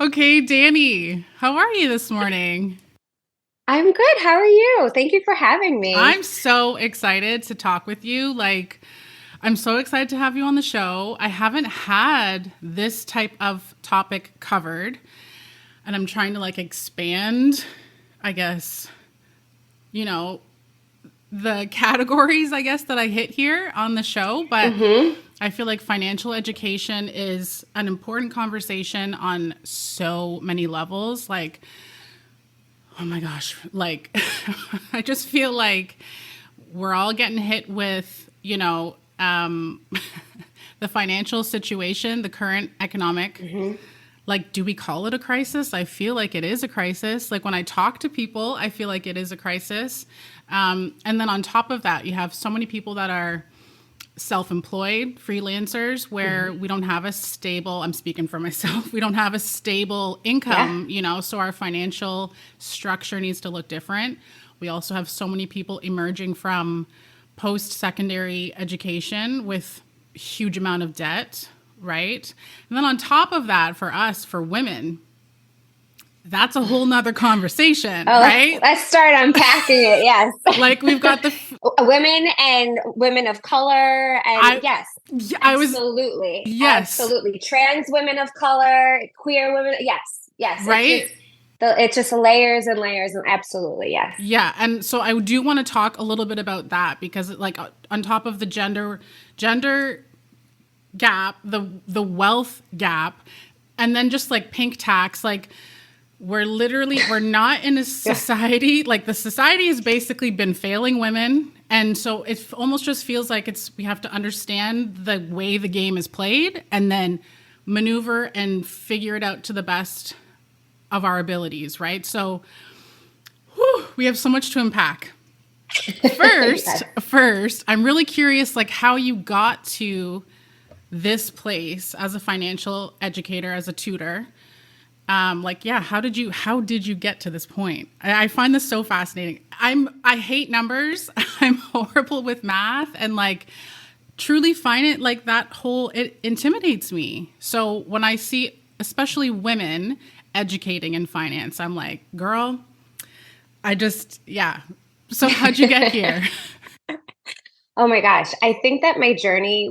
Okay, Dani, how are you this morning? I'm good. How are you? Thank you for having me. I'm so excited to talk with you. I'm so excited to have you on the show. I haven't had this type of topic covered, and I'm trying to expand, I guess, you know, the categories, I guess, that I hit here on the show. But hmm I feel like financial education is an important conversation on so many levels. Oh my gosh, I just feel like we're all getting hit with, the financial situation, the current economic. hmm Do we call it a crisis? I feel like it is a crisis. Like, when I talk to people, I feel like it is a crisis. And then on top of that, you have so many people that are self-employed freelancers where hmm we don't have a stable, I'm speaking for myself, we don't have a stable Yeah. income, so our financial structure needs to look different. We also have so many people emerging from post-secondary education with huge amount of debt, right? And then on top of that, for us, for women, that's a whole nother conversation, Oh, right? let's start unpacking it. Yes. We've got Women and women of color. And I yes, I was absolutely. yes, Absolutely. Trans women of color, queer women. Yes. Yes. right? It's just layers and layers. And absolutely. Yes. Yeah, and so I do want to talk a little bit about that because, on top of the gender gap, the wealth gap, and then just like pink tax, we're not in a Yeah. society, like the society has basically been failing women, and so it almost just feels like we have to understand the way the game is played and then maneuver and figure it out to the best of our abilities, right? So we have so much to unpack. First, Yes. first, I'm really curious, how you got to this place as a financial educator, as a tutor. Yeah, how did you get to this point? I find this so fascinating. I hate numbers. I'm horrible with math, and truly find it it intimidates me. So when I see, especially women educating in finance, I'm like, girl, yeah. So how'd you get here? Oh my gosh. I think that my journey,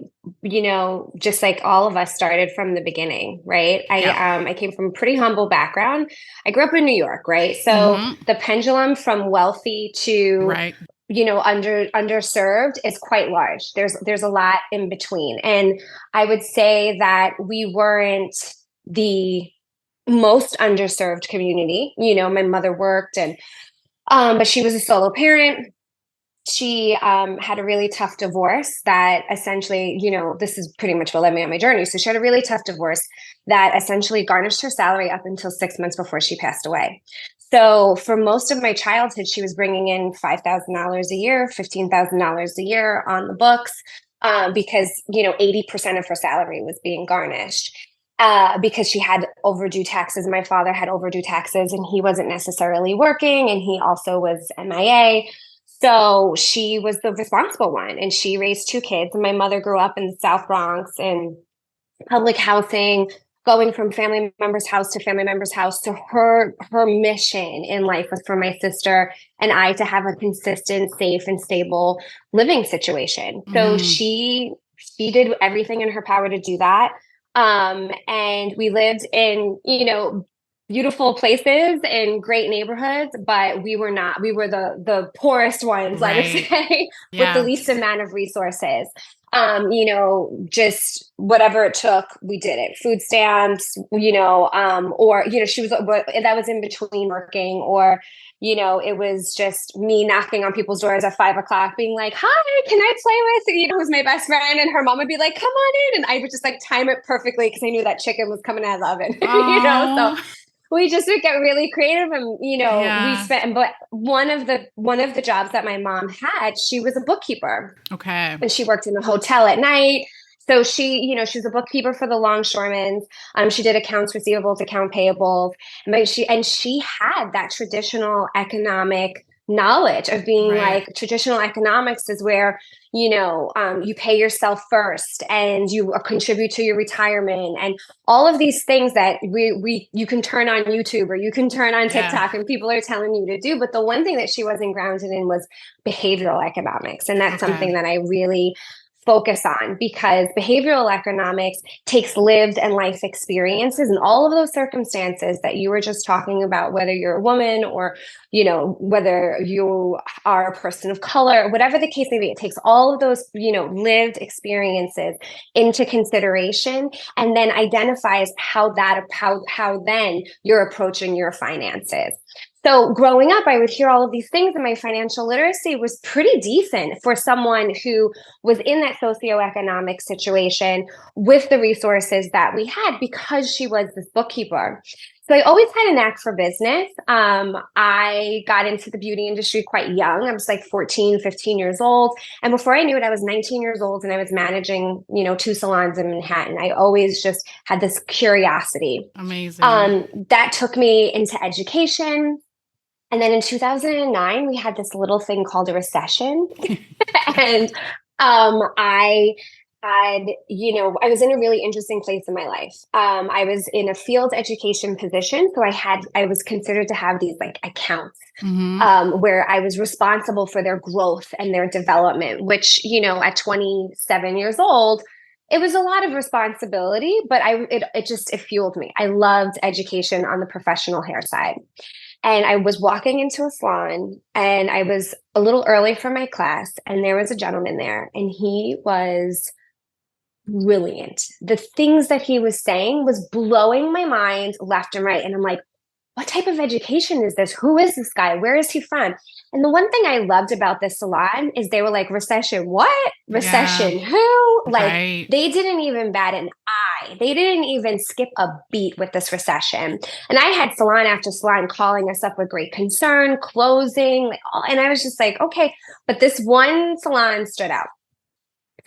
just like all of us started from the beginning, right? Yeah. I came from a pretty humble background. I grew up in New York, right? So Mm-hmm. the pendulum from wealthy to, Right. underserved is quite large. There's a lot in between. And I would say that we weren't the most underserved community. My mother worked and but she was a solo parent. She had a really tough divorce that essentially, this is pretty much what led me on my journey. So she had a really tough divorce that essentially garnished her salary up until 6 months before she passed away. So for most of my childhood, she was bringing in $5,000 a year, $15,000 a year on the books, because 80% of her salary was being garnished. Because she had overdue taxes. My father had overdue taxes, and he wasn't necessarily working, and he also was MIA. So she was the responsible one, and she raised two kids. And my mother grew up in the South Bronx in public housing, going from family member's house to family member's house. To her mission in life was for my sister and I to have a consistent, safe, and stable living situation. So Mm, she did everything in her power to do that. And we lived in, beautiful places in great neighborhoods, but we were the poorest ones, let us right. say, with the Yeah. least amount of resources. Just whatever it took, we did it. Food stamps, or she was that was in between working, or it was just me knocking on people's doors at 5 o'clock, being like, "Hi, can I play with?" Who's my best friend, and her mom would be like, "Come on in," and I would just time it perfectly because I knew that chicken was coming out of the oven, So Oh, we just would get really creative, and we yeah. spent. But one of the jobs that my mom had, she was a bookkeeper, Okay. and she worked in a hotel at night. So she's a bookkeeper for the longshoremen. She did accounts receivables, account payables, but she had that traditional economic knowledge of being Right. like traditional economics is where, you pay yourself first and you contribute to your retirement and all of these things that you can turn on YouTube or you can turn on Yeah. TikTok and people are telling you to do. But the one thing that she wasn't grounded in was behavioral economics. And that's Okay. something that I really focus on because behavioral economics takes lived and life experiences and all of those circumstances that you were just talking about, whether you're a woman or, whether you are a person of color, whatever the case may be, it takes all of those, lived experiences into consideration and then identifies how then you're approaching your finances. So growing up, I would hear all of these things, and my financial literacy was pretty decent for someone who was in that socioeconomic situation with the resources that we had because she was this bookkeeper. So I always had a knack for business. I got into the beauty industry quite young. I was like 14, 15 years old. And before I knew it, I was 19 years old and I was managing, 2 salons in Manhattan. I always just had this curiosity. Amazing. That took me into education. And then in 2009, we had this little thing called a recession. And I had, I was in a really interesting place in my life. I was in a field education position. So I was considered to have these like accounts Mm-hmm. where I was responsible for their growth and their development, which, at 27 years old, it was a lot of responsibility, but it fueled me. I loved education on the professional hair side. And I was walking into a salon and I was a little early for my class. And there was a gentleman there and he was brilliant. The things that he was saying was blowing my mind left and right. And I'm like, what type of education is this? Who is this guy? Where is he from? And the one thing I loved about this salon is they were like, recession, what? Yeah. Recession, who? Like, Right. they didn't even bat an eye. They didn't even skip a beat with this recession. And I had salon after salon calling us up with great concern, closing, and I was just like, okay. But this one salon stood out.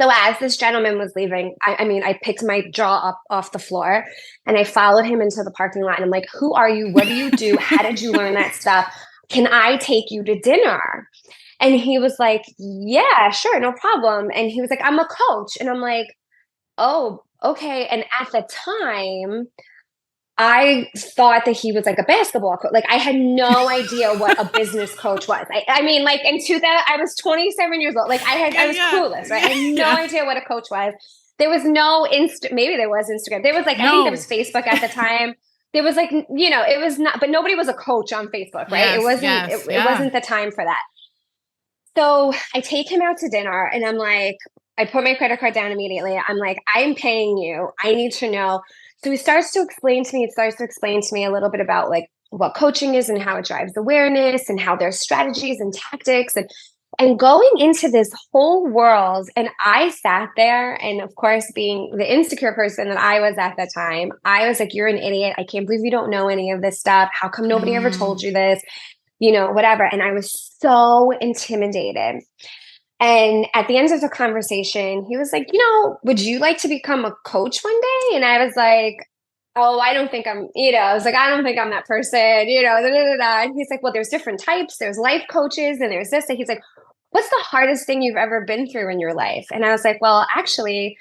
So as this gentleman was leaving, I picked my jaw up off the floor and I followed him into the parking lot. And I'm like, who are you? What do you do? How did you learn that stuff? Can I take you to dinner? And he was like, yeah, sure, no problem. And he was like, I'm a coach. And I'm like, oh, okay. And at the time, I thought that he was like a basketball coach. Like I had no idea what a business coach was. Like in 2000, I was 27 years old. Like I was Yeah. clueless, right? I had no Yeah. idea what a coach was. There was no maybe there was Instagram. There was like, I think there No. was Facebook at the time. There was like, it was not, but nobody was a coach on Facebook, right? Yes. Yes. It Yeah. wasn't the time for that. So I take him out to dinner and I'm like, I put my credit card down immediately. I'm like, I'm paying you. I need to know. So he starts to explain to me, a little bit about like what coaching is and how it drives awareness and how there's strategies and tactics and going into this whole world. And I sat there and of course, being the insecure person that I was at the time, I was like, you're an idiot. I can't believe you don't know any of this stuff. How come nobody ever told Mm. you this? Whatever. And I was so intimidated. And at the end of the conversation, he was like, would you like to become a coach one day? And I was like, oh, I don't think I was like, I don't think I'm that person, da, da, da, da. And he's like, well, there's different types. There's life coaches and there's this. And he's like, what's the hardest thing you've ever been through in your life? And I was like, well, actually,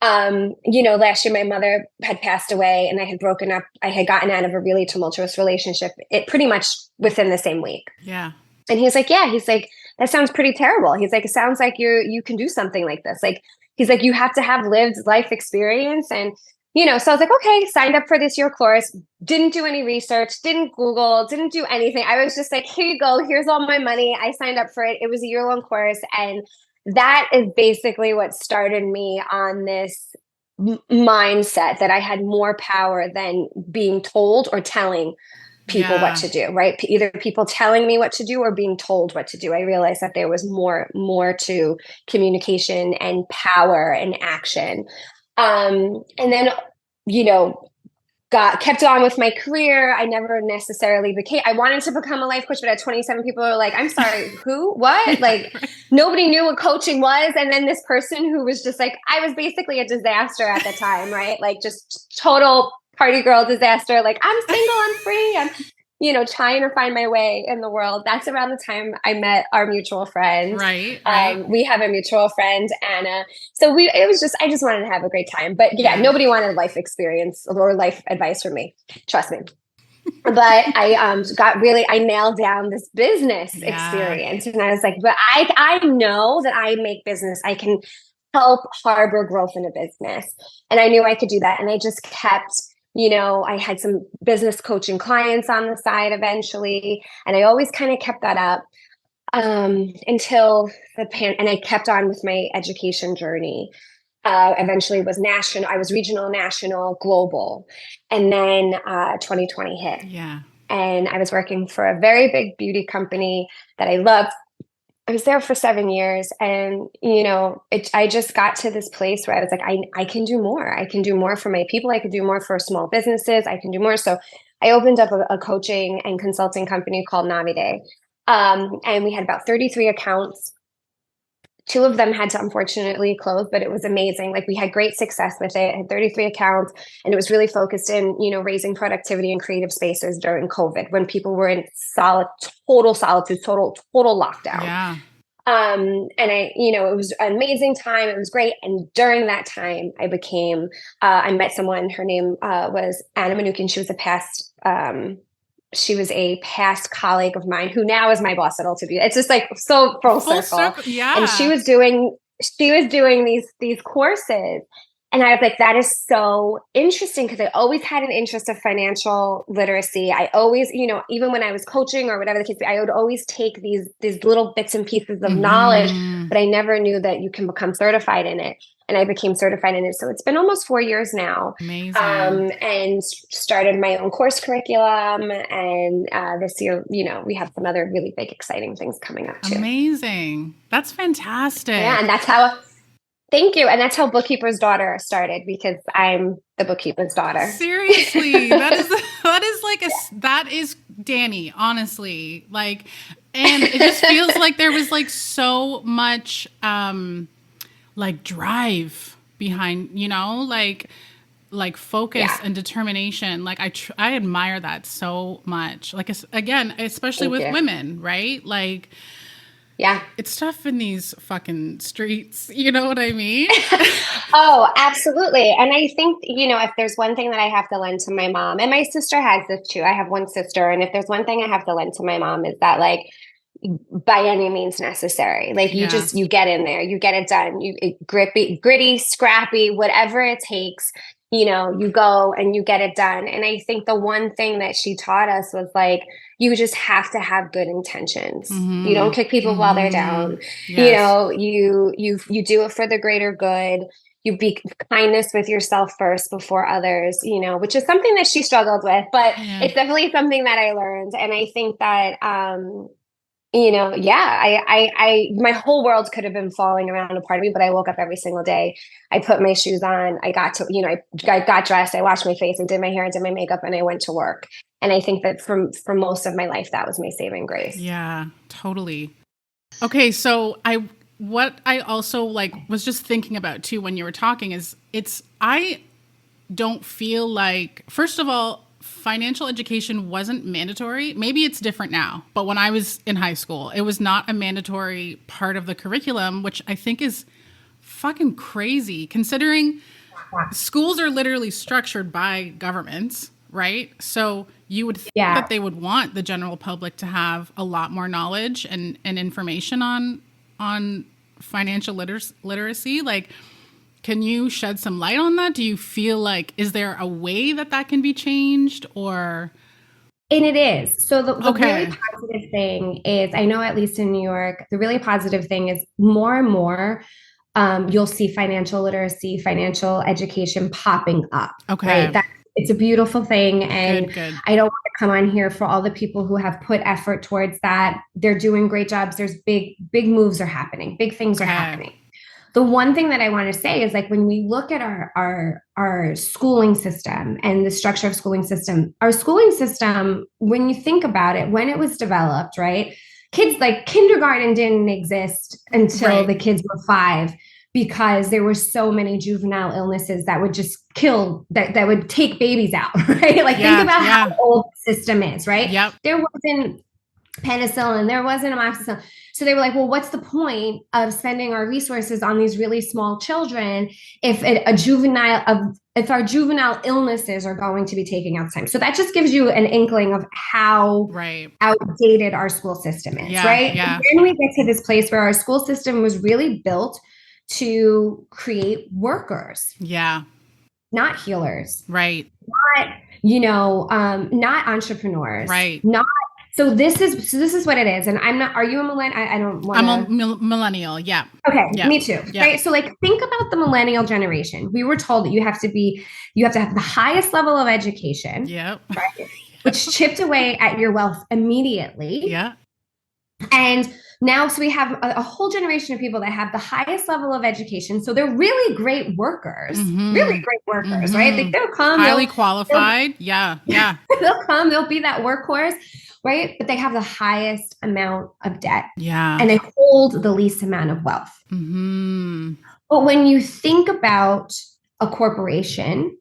last year my mother had passed away and I had broken up. I had gotten out of a really tumultuous relationship, it pretty much within the same week. Yeah. And he's like, yeah, he's like, that sounds pretty terrible. He's like, it sounds like you can do something like this. Like, he's like, you have to have lived life experience. And, so I was like, okay, signed up for this year course, didn't do any research, didn't Google, didn't do anything. I was just like, here you go. Here's all my money. I signed up for it. It was a year-long course. And that is basically what started me on this mindset that I had more power than being told or telling people what Yeah. to do, right? Either people telling me what to do or being told what to do. I realized that there was more to communication and power and action. And then, kept on with my career. I never necessarily I wanted to become a life coach, but at 27, people were like, I'm sorry, who, what? Like nobody knew what coaching was. And then this person who was just like, I was basically a disaster at the time, right? Like just total party girl disaster. Like I'm single, I'm free. trying to find my way in the world. That's around the time I met our mutual friend. Right, right. We have a mutual friend, Anna. So I just wanted to have a great time. But yeah, Yeah. nobody wanted life experience or life advice from me. Trust me. But I nailed down this business Yeah. experience. And I was like, but I know that I make business. I can help harbor growth in a business. And I knew I could do that. And I just kept, I had some business coaching clients on the side eventually. And I always kind of kept that up until and I kept on with my education journey. Eventually was national. I was regional, national, global. And then 2020 hit. Yeah. And I was working for a very big beauty company that I loved. I was there for 7 years, and I just got to this place where I was like, I can do more. I can do more for my people. I could do more for small businesses. I can do more. So I opened up a coaching and consulting company called Navide, and we had about 33 accounts. Two of them had to unfortunately close, but it was amazing. Like, we had great success with it. I had 33 accounts, and it was really focused in, raising productivity in creative spaces during COVID, when people were in total solitude, total lockdown. Yeah. And it was an amazing time. It was great. And during that time, I met someone. Her name was Anna Manukin. She was a past colleague of mine who now is my boss at Ulta Beauty. It's just like so full circle. Yeah. And she was doing these courses. And I was like, that is so interesting, because I always had an interest of financial literacy. I always, even when I was coaching or whatever the case, I would always take these little bits and pieces of knowledge, but I never knew that you can become certified in it. And I became certified in it. So it's been almost 4 years now. Amazing. And started my own course curriculum. And this year, we have some other really big, exciting things coming up too. Amazing. That's fantastic. Yeah, and thank you. And that's how Bookkeeper's Daughter started, because I'm the bookkeeper's daughter. Seriously, that is Dani, honestly. Like, and it just feels like there was like so much like drive behind, like focus and determination. Like I admire that so much. Like, again, especially with women, right? Like, yeah, it's tough in these fucking streets. You know what I mean? Oh, absolutely. And I think, if there's one thing that I have to lend to my mom, and my sister has this too. I have one sister. And if there's one thing I have to lend to my mom, is that, like, by any means necessary, like, you get in there, you get it done, gritty, scrappy, whatever it takes, you go and you get it done. And I think the one thing that she taught us was, like, you just have to have good intentions. Mm-hmm. You don't kick people while they're down. Yes. You do it for the greater good. You be kindness with yourself first before others, which is something that she struggled with, but it's definitely something that I learned. And I think that, my whole world could have been falling around a part of me, but I woke up every single day. I put my shoes on. I got dressed. I washed my face and did my hair and did my makeup, and I went to work. And I think that for most of my life, that was my saving grace. Yeah, totally. Okay. So what I also was just thinking about too, when you were talking, is I don't feel like, first of all, financial education wasn't mandatory. Maybe it's different now, but when I was in high school, it was not a mandatory part of the curriculum, which I think is fucking crazy, considering schools are literally structured by governments, right? So you would think that they would want the general public to have a lot more knowledge and information on financial literacy. Like, can you shed some light on that? Do you feel like, is there a way that can be changed, or? And it is. So the really positive thing is, I know at least in New York, the really positive thing is more and more, you'll see financial literacy, financial education popping up. Okay. Right? It's a beautiful thing. And good. I don't want to come on here for all the people who have put effort towards that. They're doing great jobs. There's big moves are happening. Big things are happening. The one thing that I want to say is, like, when we look at our schooling system and the structure of our schooling system, when you think about it, when it was developed, right? Kids, like, kindergarten didn't exist until the kids were 5. because there were so many juvenile illnesses that would just kill, that would take babies out, right? Like think about how old the system is, right? Yep. There wasn't penicillin, there wasn't amoxicillin. So they were like, well, what's the point of spending our resources on these really small children if if our juvenile illnesses are going to be taking out time? So that just gives you an inkling of how outdated our school system is, right? Yeah. And then we get to this place where our school system was really built to create workers. Yeah. Not healers. Right. Not entrepreneurs. Right. So this is what it is. And I'm not, are you a millennial? I don't want to. I'm a millennial. Yeah. Okay. Yeah. Me too. Yeah. Right. So like, think about the millennial generation. We were told that you have to have the highest level of education. Yeah. Right, which chipped away at your wealth immediately. Yeah. And now, so we have a whole generation of people that have the highest level of education. So they're really great workers, right? They'll come. Highly qualified. Yeah. They'll come, they'll be that workhorse, right? But they have the highest amount of debt. Yeah. And they hold the least amount of wealth. But when you think about a corporation,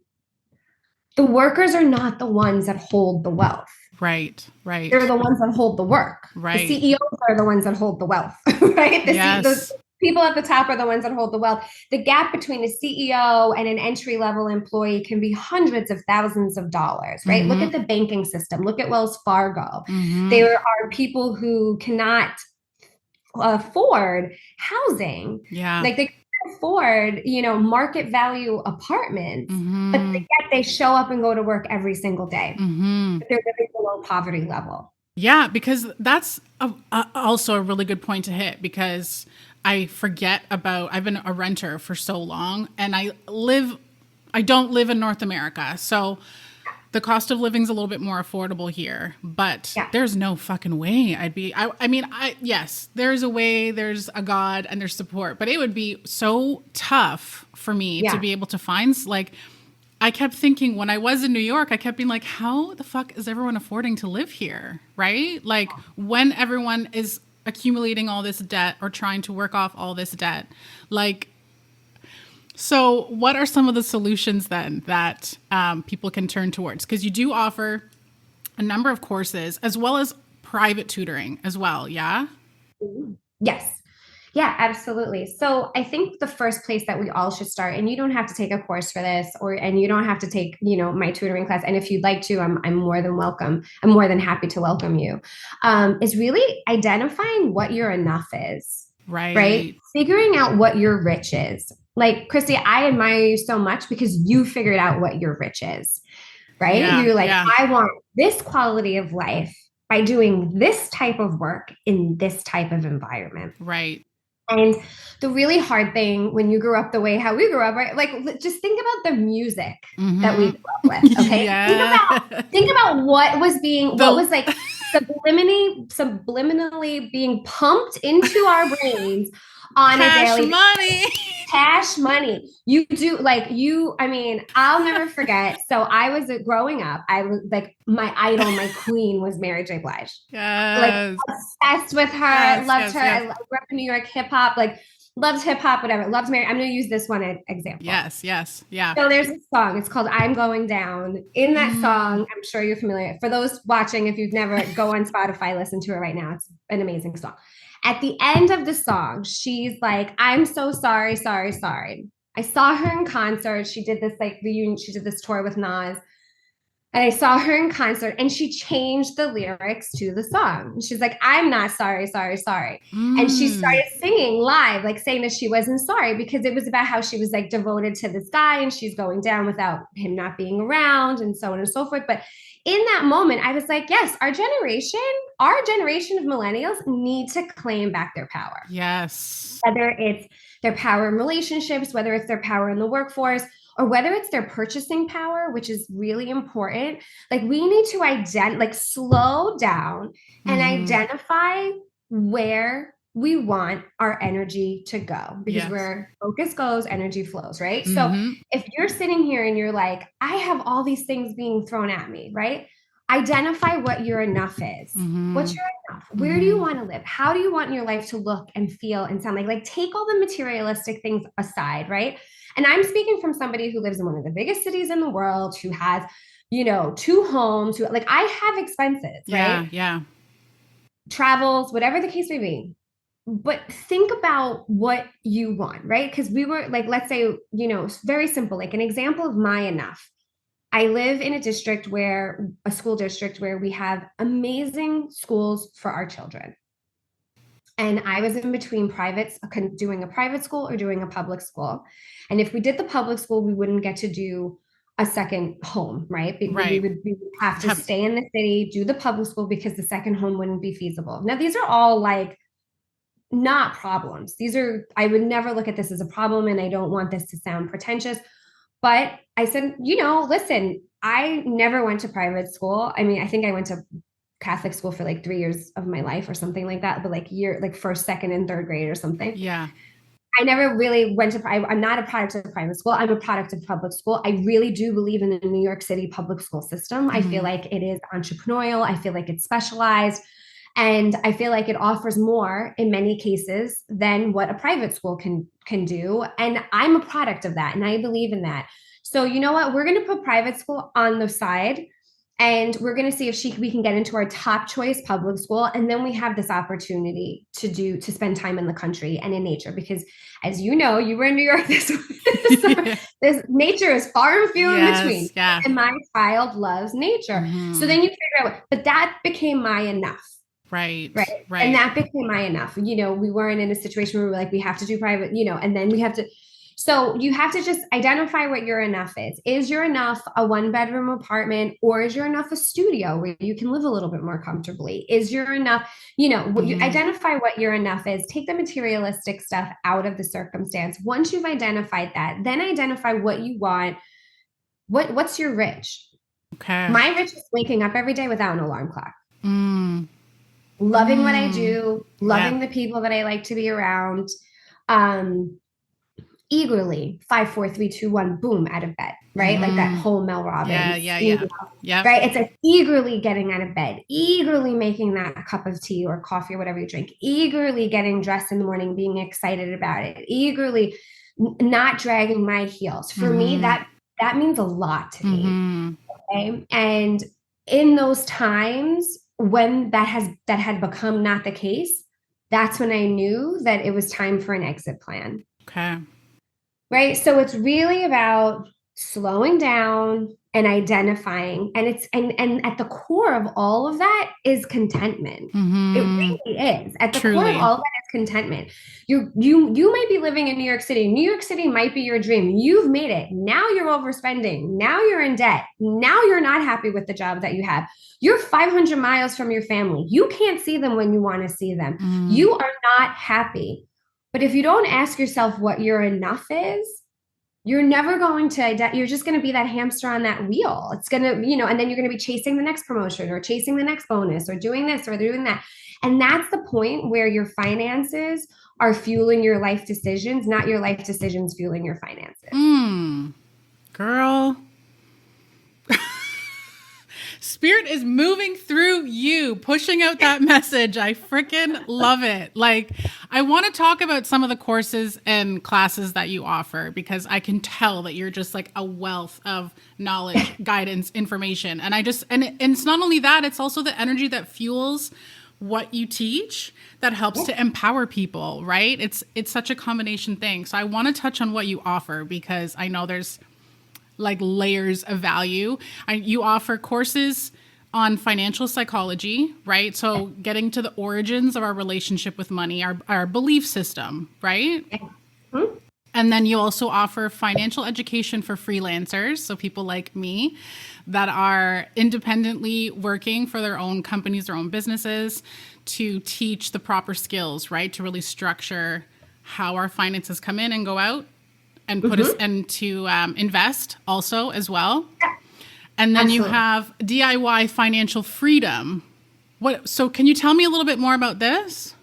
the workers are not the ones that hold the wealth. Right. They're the ones that hold the work. Right. The CEOs are the ones that hold the wealth, right? The people at the top are the ones that hold the wealth. The gap between a CEO and an entry-level employee can be hundreds of thousands of dollars, right? Look at the banking system. Look at Wells Fargo. There are people who cannot afford housing. Yeah. Like they afford, market value apartments, but yet they show up and go to work every single day. But they're living below poverty level. Yeah, because that's also a really good point to hit, because I forget I've been a renter for so long, and I don't live in North America. So the cost of living is a little bit more affordable here, but there's no fucking way yes, there's a way, there's a God and there's support, but it would be so tough for me to be able to find, I kept thinking when I was in New York, I kept being like, how the fuck is everyone affording to live here? Right? Like when everyone is accumulating all this debt or trying to work off all this debt, so what are some of the solutions then that people can turn towards? Because you do offer a number of courses as well as private tutoring as well. Yeah. Yes. Yeah, absolutely. So I think the first place that we all should start, and you don't have to take a course for this, and you don't have to take, my tutoring class. And if you'd like to, I'm more than welcome. I'm more than happy to welcome you. Is really identifying what your enough is. Right. Figuring out what your rich is. Like, Krystie, I admire you so much because you figured out what your rich is. Right. Yeah, You're like, I want this quality of life by doing this type of work in this type of environment. Right. And the really hard thing when you grew up the way how we grew up, right? Like, just think about the music that we grew up with. Okay. Think about what was subliminally being pumped into our brains on a daily cash money. I'll never forget. So I was growing up, I was like, my idol, my queen was Mary J. Blige. Yes. Obsessed with her, loved her. I grew up in New York, hip hop, loved hip hop, whatever. Loved Mary. I'm going to use this one as example. Yes. Yeah. So there's a song. It's called I'm Going Down. In that song, I'm sure you're familiar. For those watching, if you've never, go on Spotify, listen to it right now. It's an amazing song. At the end of the song, she's like, I'm so sorry. I saw her in concert. She did this reunion. She did this tour with Nas. And I saw her in concert and she changed the lyrics to the song. She's like, I'm not sorry. And she started singing live, saying that she wasn't sorry because it was about how she was devoted to this guy and she's going down without him not being around and so on and so forth. But in that moment, I was like, yes, our generation of millennials need to claim back their power. Yes. Whether it's their power in relationships, whether it's their power in the workforce, or whether it's their purchasing power, which is really important. We need to slow down and identify where we want our energy to go, because where focus goes, energy flows, right? So if you're sitting here and you're like, I have all these things being thrown at me, right? Identify what your enough is. What's your enough? enough? Where do you want to live? How do you want your life to look and feel and sound like? Like, take all the materialistic things aside, right? And I'm speaking from somebody who lives in one of the biggest cities in the world, who has, two homes, who, like, I have expenses, Yeah, right? yeah. Travels, whatever the case may be. But think about what you want, right? Because we were like, let's say, very simple, like an example of my enough. I live in a school district where we have amazing schools for our children. And I was in between doing a private school or doing a public school. And if we did the public school, we wouldn't get to do a second home, right? Right. We would have to stay in the city, do the public school because the second home wouldn't be feasible. Now, these are all like not problems. I would never look at this as a problem, and I don't want this to sound pretentious. But I said, listen, I never went to private school. I mean, I think I went to Catholic school for like 3 years of my life or something like that, but like first, second, and third grade or something. Yeah. I never really went to private. I'm not a product of private school. I'm a product of public school. I really do believe in the New York City public school system. I feel like it is entrepreneurial. I feel like it's specialized. And I feel like it offers more in many cases than what a private school can do. And I'm a product of that. And I believe in that. So you know what? We're going to put private school on the side, and we're going to see if we can get into our top choice public school. And then we have this opportunity to spend time in the country and in nature, because as you know, you were in New York this summer. Yeah. This nature is far and few in between. Yeah. And my child loves nature. So then you figure out, but that became my enough. Right. And that became my enough. We weren't in a situation where we were like, we have to do private, and then we have to. So you have to just identify what your enough is. Is your enough a 1-bedroom apartment, or is your enough a studio where you can live a little bit more comfortably? Is your enough, you identify what your enough is, take the materialistic stuff out of the circumstance. Once you've identified that, then identify what you want. What's your rich? Okay. My rich is waking up every day without an alarm clock. Loving what I do, loving the people that I like to be around. Eagerly 5, 4, 3, 2, 1, boom, out of bed, right? Like that whole Mel Robbins. Yeah. Right. It's like eagerly getting out of bed, eagerly making that cup of tea or coffee or whatever you drink, eagerly getting dressed in the morning, being excited about it, eagerly not dragging my heels. For me, that means a lot to me. Okay. And in those times when that had become not the case, that's when I knew that it was time for an exit plan. Okay. Right. So it's really about slowing down and identifying. And and at the core of all of that is contentment. It really is. At the core of all of that is contentment. You might be living in New York City. New York City might be your dream. You've made it. Now you're overspending. Now you're in debt. Now you're not happy with the job that you have. You're 500 miles from your family. You can't see them when you want to see them. You are not happy. But if you don't ask yourself what your enough is, you're never going to, you're just going to be that hamster on that wheel. It's going to, and then you're going to be chasing the next promotion or chasing the next bonus or doing this or doing that. And that's the point where your finances are fueling your life decisions, not your life decisions fueling your finances. Girl. Spirit is moving through you, pushing out that message. I freaking love it. Like, I want to talk about some of the courses and classes that you offer, because I can tell that you're just like a wealth of knowledge, guidance, information. And and it's not only that, it's also the energy that fuels what you teach that helps to empower people, right? It's such a combination thing. So I want to touch on what you offer, because I know there's like layers of value. You offer courses on financial psychology, right? So getting to the origins of our relationship with money, our belief system, right? And then you also offer financial education for freelancers. So people like me that are independently working for their own companies, their own businesses, to teach the proper skills, right? To really structure how our finances come in and go out, and put us and to invest also as well. And then you have DIY financial freedom. So can you tell me a little bit more about this?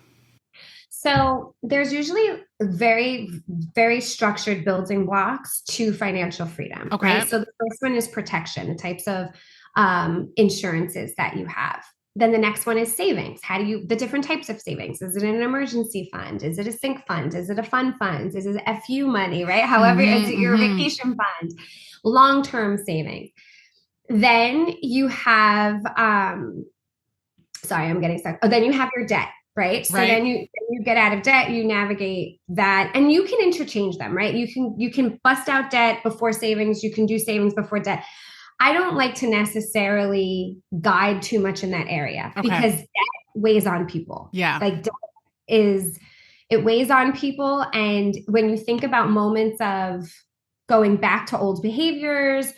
So there's usually very, very structured building blocks to financial freedom. Okay. Right? So the first one is protection, the types of insurances that you have. Then the next one is savings. The different types of savings? Is it an emergency fund? Is it a sink fund? Is it a fun fund? Is it FU money, right? However, is it your vacation fund? Long-term savings. Then you have, sorry, I'm getting stuck. Oh, then you have your debt, right? So then you get out of debt, you navigate that, and you can interchange them, right? You can bust out debt before savings. You can do savings before debt. I don't like to necessarily guide too much in that area because debt weighs on people. Yeah. Like it weighs on people. And when you think about moments of going back to old behaviors,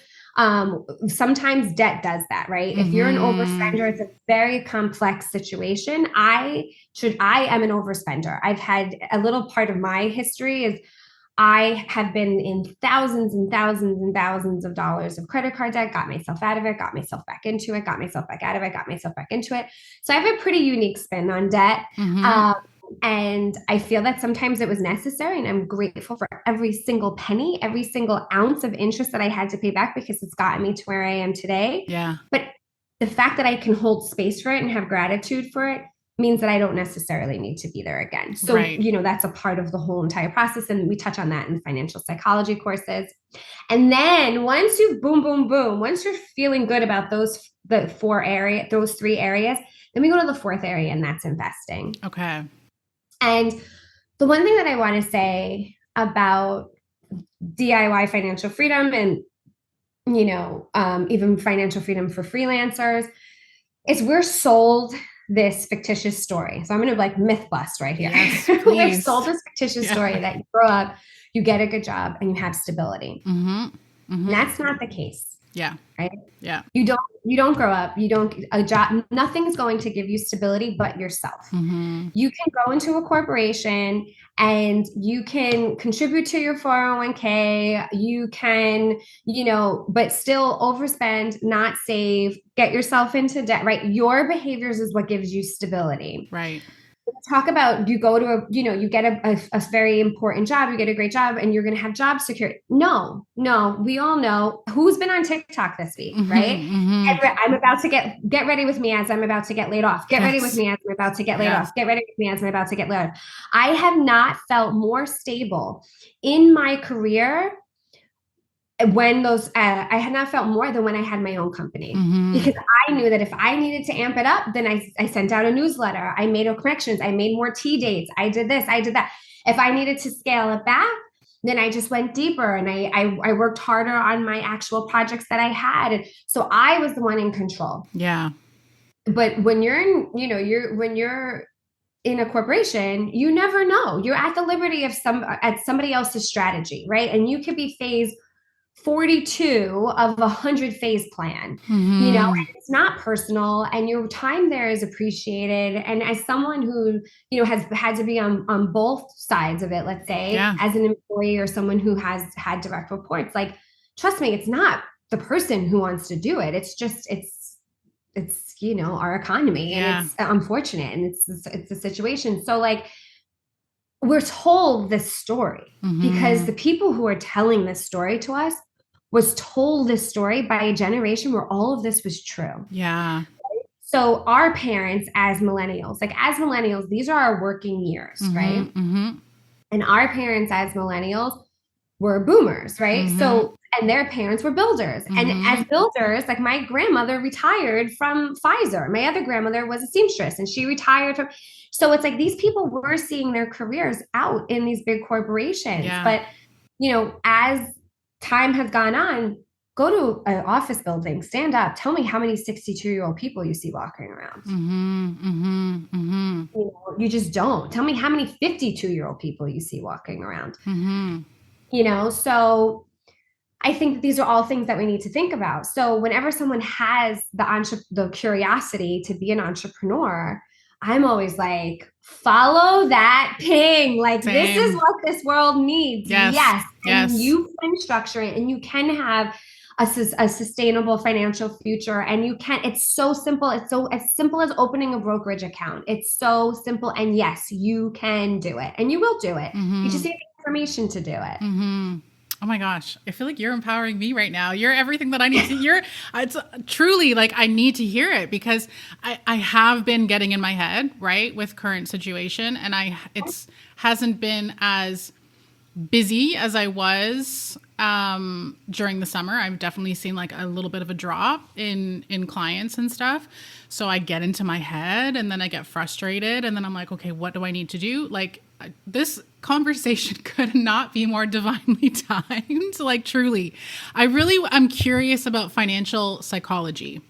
sometimes debt does that, right? If you're an overspender, it's a very complex situation. I am an overspender. I've had a little part of my history is I have been in thousands and thousands and thousands of dollars of credit card debt, got myself out of it, got myself back into it, got myself back out of it, got myself back into it. So I have a pretty unique spin on debt. And I feel that sometimes it was necessary, and I'm grateful for every single penny, every single ounce of interest that I had to pay back because it's gotten me to where I am today. Yeah. But the fact that I can hold space for it and have gratitude for it means that I don't necessarily need to be there again. So, that's a part of the whole entire process. And we touch on that in financial psychology courses. And then once you once you're feeling good about those three areas, then we go to the fourth area, and that's investing. Okay. And the one thing that I want to say about DIY financial freedom and, even financial freedom for freelancers is we're sold this fictitious story. So I'm going to myth bust right here. Yes, we're sold this fictitious story that you grow up, you get a good job, and you have stability. And that's not the case. Yeah. Right. Yeah. You don't grow up. A job, nothing's going to give you stability but yourself. You can go into a corporation and you can contribute to your 401k. You can, but still overspend, not save, get yourself into debt, right? Your behaviors is what gives you stability. Right. Talk about you go to you get a very important job, you get a great job, and you're going to have job security. No, we all know who's been on TikTok this week, right? I'm about to get ready with me as I'm about to get laid off. Get ready with me as I'm about to get laid off. Get ready with me as I'm about to get laid off. I have not felt more stable in my career when I had not felt more than when I had my own company, because I knew that if I needed to amp it up, then I sent out a newsletter. I made connections. I made more tea dates. I did this. I did that. If I needed to scale it back, then I just went deeper and I worked harder on my actual projects that I had. And so I was the one in control. Yeah. But when you're when you're in a corporation, you never know. You're at the liberty of somebody else's strategy, right? And you could be phase 42 of a 100 phase plan, and it's not personal, and your time there is appreciated. And as someone who, has had to be on both sides of it, let's say, as an employee or someone who has had direct reports, trust me, it's not the person who wants to do it. It's just, it's our economy, and it's unfortunate, and it's a situation. So we're told this story because the people who are telling this story to us was told this story by a generation where all of this was true. Yeah. So our parents as millennials, these are our working years, right? And our parents as millennials were boomers, right? So, and their parents were builders. And as builders, my grandmother retired from Pfizer. My other grandmother was a seamstress and she retired from. So it's these people were seeing their careers out in these big corporations. But, as time has gone on, go to an office building, stand up, tell me how many 62-year-old people you see walking around. You just don't. Tell me how many 52-year-old people you see walking around. So I think these are all things that we need to think about. So whenever someone has the curiosity to be an entrepreneur, I'm always follow that ping. This is what this world needs. Yes. And you can structure it, and you can have a sustainable financial future. And it's so simple. It's so as simple as opening a brokerage account. It's so simple. And yes, you can do it, and you will do it. You just need the information to do it. Oh my gosh. I feel like you're empowering me right now. You're everything that I need to hear. It's truly like I need to hear it because I have been getting in my head, right, with current situation. And it's hasn't been as busy as I was during the summer. I've definitely seen like a little bit of a drop in clients and stuff. So I get into my head and then I get frustrated and then I'm like, okay, what do I need to do? Like this conversation could not be more divinely timed. Like truly, I'm curious about financial psychology.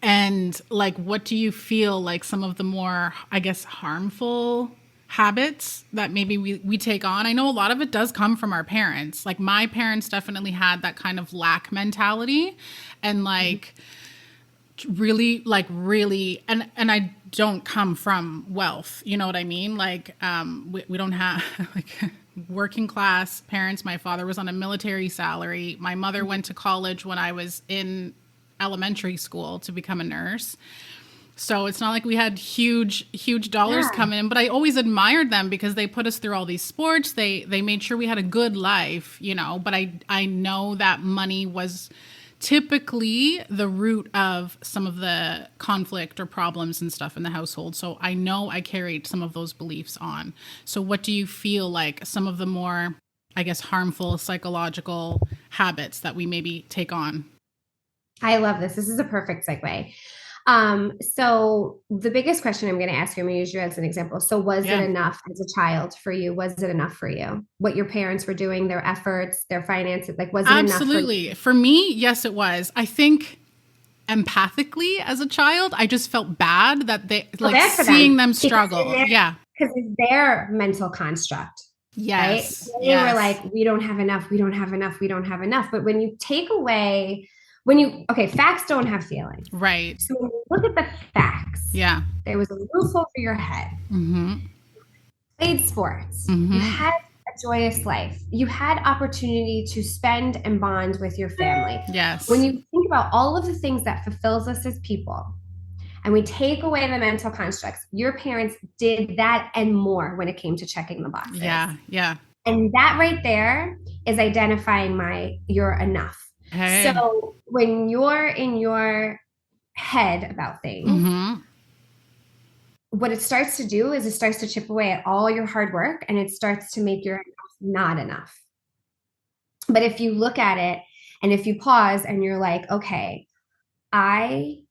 And like, what do you feel like some of the more, I guess, harmful habits that maybe we take on? I know a lot of it does come from our parents. Like my parents definitely had that kind of lack mentality and like really, and I don't come from wealth. You know what I mean? Like, we don't have like working class parents. My father was on a military salary. My mother went to college when I was in elementary school to become a nurse. So it's not like we had huge dollars come in, but I always admired them because they put us through all these sports. They made sure we had a good life, you know, but I know that money was typically the root of some of the conflict or problems and stuff in the household. So I know I carried some of those beliefs on. So what do you feel like some of the more, I guess, harmful psychological habits that we maybe take on? I love this. This is a perfect segue. So the biggest question I'm going to ask you, I'm going to use you as an example. So was it enough as a child for you? Was it enough for you? What your parents were doing, their efforts, their finances, like, was it enough for you? For me, yes, it was. I think empathically as a child, I just felt bad that they like seeing them struggle. Yeah. Because it's their mental construct. Yes. Right? They were like, we don't have enough. We don't have enough. We don't have enough. But when you take away facts don't have feelings. Right. So when you look at the facts, there was a roof over your head. Mm-hmm. Played sports. Mm-hmm. You had a joyous life. You had opportunity to spend and bond with your family. Yes. When you think about all of the things that fulfills us as people, and we take away the mental constructs, your parents did that and more when it came to checking the boxes. Yeah. Yeah. And that right there is identifying you're enough. Hey. So when you're in your head about things, mm-hmm. what it starts to do is it starts to chip away at all your hard work and it starts to make your not enough. But if you look at it and if you pause and you're like, okay, I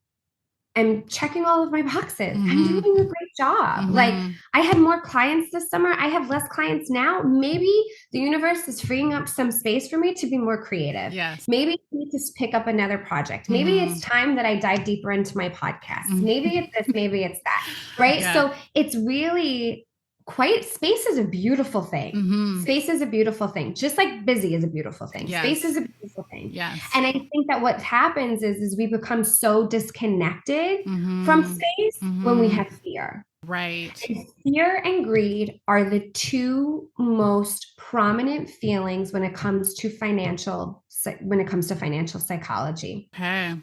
am checking all of my boxes. Mm-hmm. I'm doing a great job. Mm-hmm. Like I had more clients this summer. I have less clients now. Maybe the universe is freeing up some space for me to be more creative. Yes. Maybe I need to pick up another project. Maybe it's time that I dive deeper into my podcast. Mm-hmm. Maybe it's this, maybe it's that. Right. Yeah. So it's really space is a beautiful thing. Mm-hmm. Space is a beautiful thing. Just like busy is a beautiful thing. Yes. Space is a beautiful thing. Yes. And I think that what happens is we become so disconnected mm-hmm. from space mm-hmm. when we have fear. Right. And fear and greed are the two most prominent feelings when it comes to financial psychology. Okay.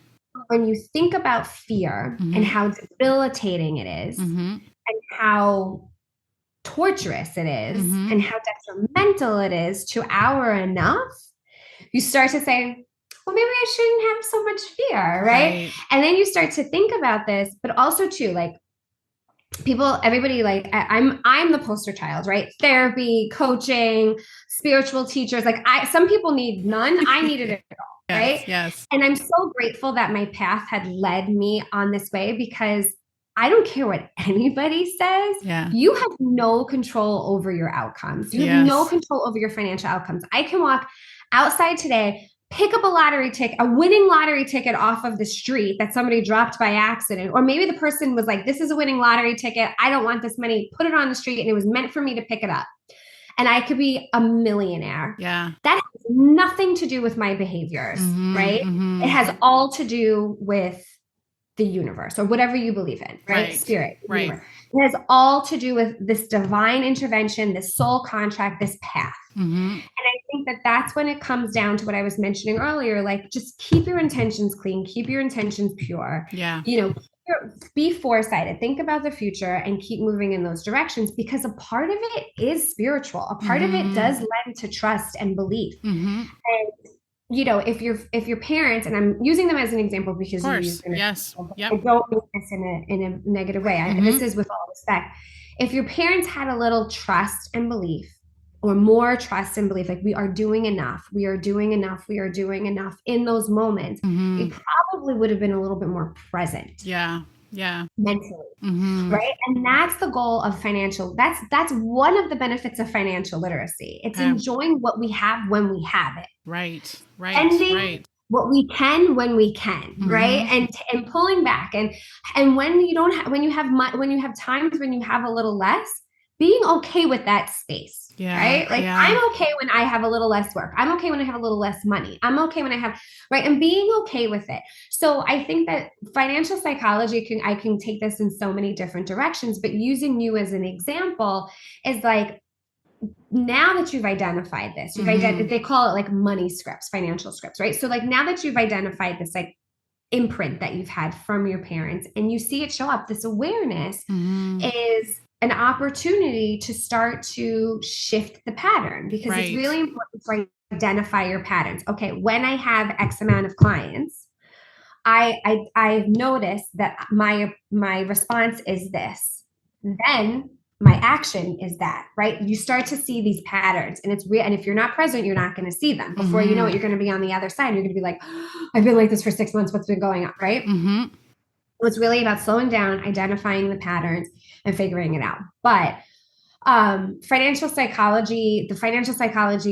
When you think about fear mm-hmm. and how debilitating it is mm-hmm. and how torturous it is mm-hmm. and how detrimental it is to our enough, you start to say, well, maybe I shouldn't have so much fear, right? And then you start to think about this, but also too, like everybody, like I'm the poster child, right? Therapy, coaching, spiritual teachers, like some people need none. I needed it all, right? Yes. And I'm so grateful that my path had led me on this way because I don't care what anybody says. Yeah. You have no control over your outcomes. You have no control over your financial outcomes. I can walk outside today, pick up a winning lottery ticket off of the street that somebody dropped by accident. Or maybe the person was like, this is a winning lottery ticket. I don't want this money. Put it on the street. And it was meant for me to pick it up. And I could be a millionaire. Yeah. That has nothing to do with my behaviors, mm-hmm, right? Mm-hmm. It has all to do with the universe or whatever you believe in, right? Spirit. Right. Universe. It has all to do with this divine intervention, this soul contract, this path. Mm-hmm. And I think that that's when it comes down to what I was mentioning earlier, like just keep your intentions clean, keep your intentions pure. Yeah. You know, keep be foresighted, think about the future and keep moving in those directions, because a part of it is spiritual. A part of it does lend to trust and belief. And if your parents, and I'm using them as an example because you used an example, I don't mean this in a negative way. This is with all respect. If your parents had a little trust and belief, or more trust and belief, like we are doing enough, we are doing enough, we are doing enough in those moments, it probably would have been a little bit more present. Yeah. Mentally. Right. And that's the goal of that's one of the benefits of financial literacy. It's enjoying what we have when we have it. Right. Ending what we can when we can, right? And pulling back, and when you don't have, when you have times when you have a little less, being okay with that space, right? Like I'm okay when I have a little less work. I'm okay when I have a little less money. I'm okay when I have, right? And being okay with it. So I think that financial psychology I can take this in so many different directions, but using you as an example is like, now that you've identified this, they call it like money scripts, financial scripts, right? So like now that you've identified this like imprint that you've had from your parents and you see it show up, this awareness is an opportunity to start to shift the pattern, because it's really important to identify your patterns. Okay, when I have X amount of clients, I've noticed that my response is this. Then my action is that, right? You start to see these patterns, and it's real. And if you're not present, you're not going to see them. Before you know it, you're going to be on the other side. You're going to be like, oh, I've been like this for 6 months. What's been going on, right? It's really about slowing down, identifying the patterns, and figuring it out. But the financial psychology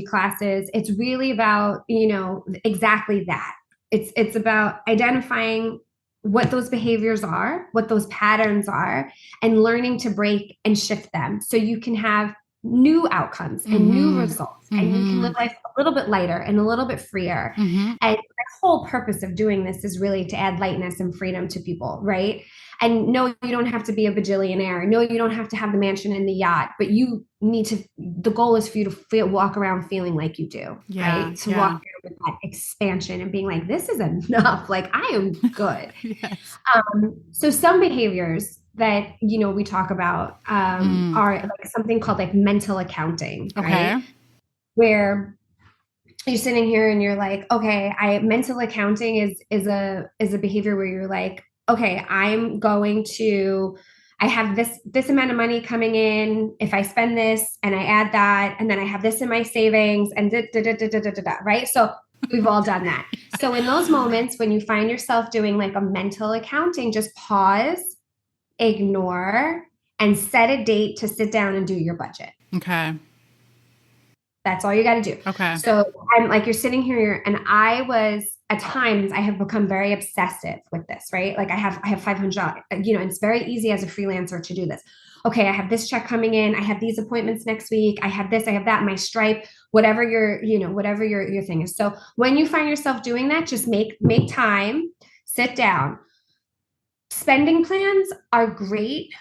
classes, it's really about, exactly that. It's about identifying what those behaviors are, what those patterns are, and learning to break and shift them so you can have new outcomes and new results, and you can live life a little bit lighter and a little bit freer. And the whole purpose of doing this is really to add lightness and freedom to people, right? And no, you don't have to be a bajillionaire. No, you don't have to have the mansion and the yacht, but the goal is for you to walk around feeling like you do, right? To walk around with that expansion and being like, this is enough. Like, I am good. So some behaviors that, we talk about are like something called like mental accounting, right? Where you're sitting here and you're like, okay, mental accounting is a behavior where you're like, okay, I have this amount of money coming in. If I spend this and I add that, and then I have this in my savings and right? So we've all done that. So in those moments when you find yourself doing like a mental accounting, just pause, ignore, and set a date to sit down and do your budget. Okay. That's all you got to do. Okay. So I'm like, you're sitting here, and at times I have become very obsessive with this, right? Like I have $500, it's very easy as a freelancer to do this. Okay, I have this check coming in. I have these appointments next week. I have this, I have that, my Stripe, whatever your thing is. So when you find yourself doing that, just make time, sit down. Spending plans are great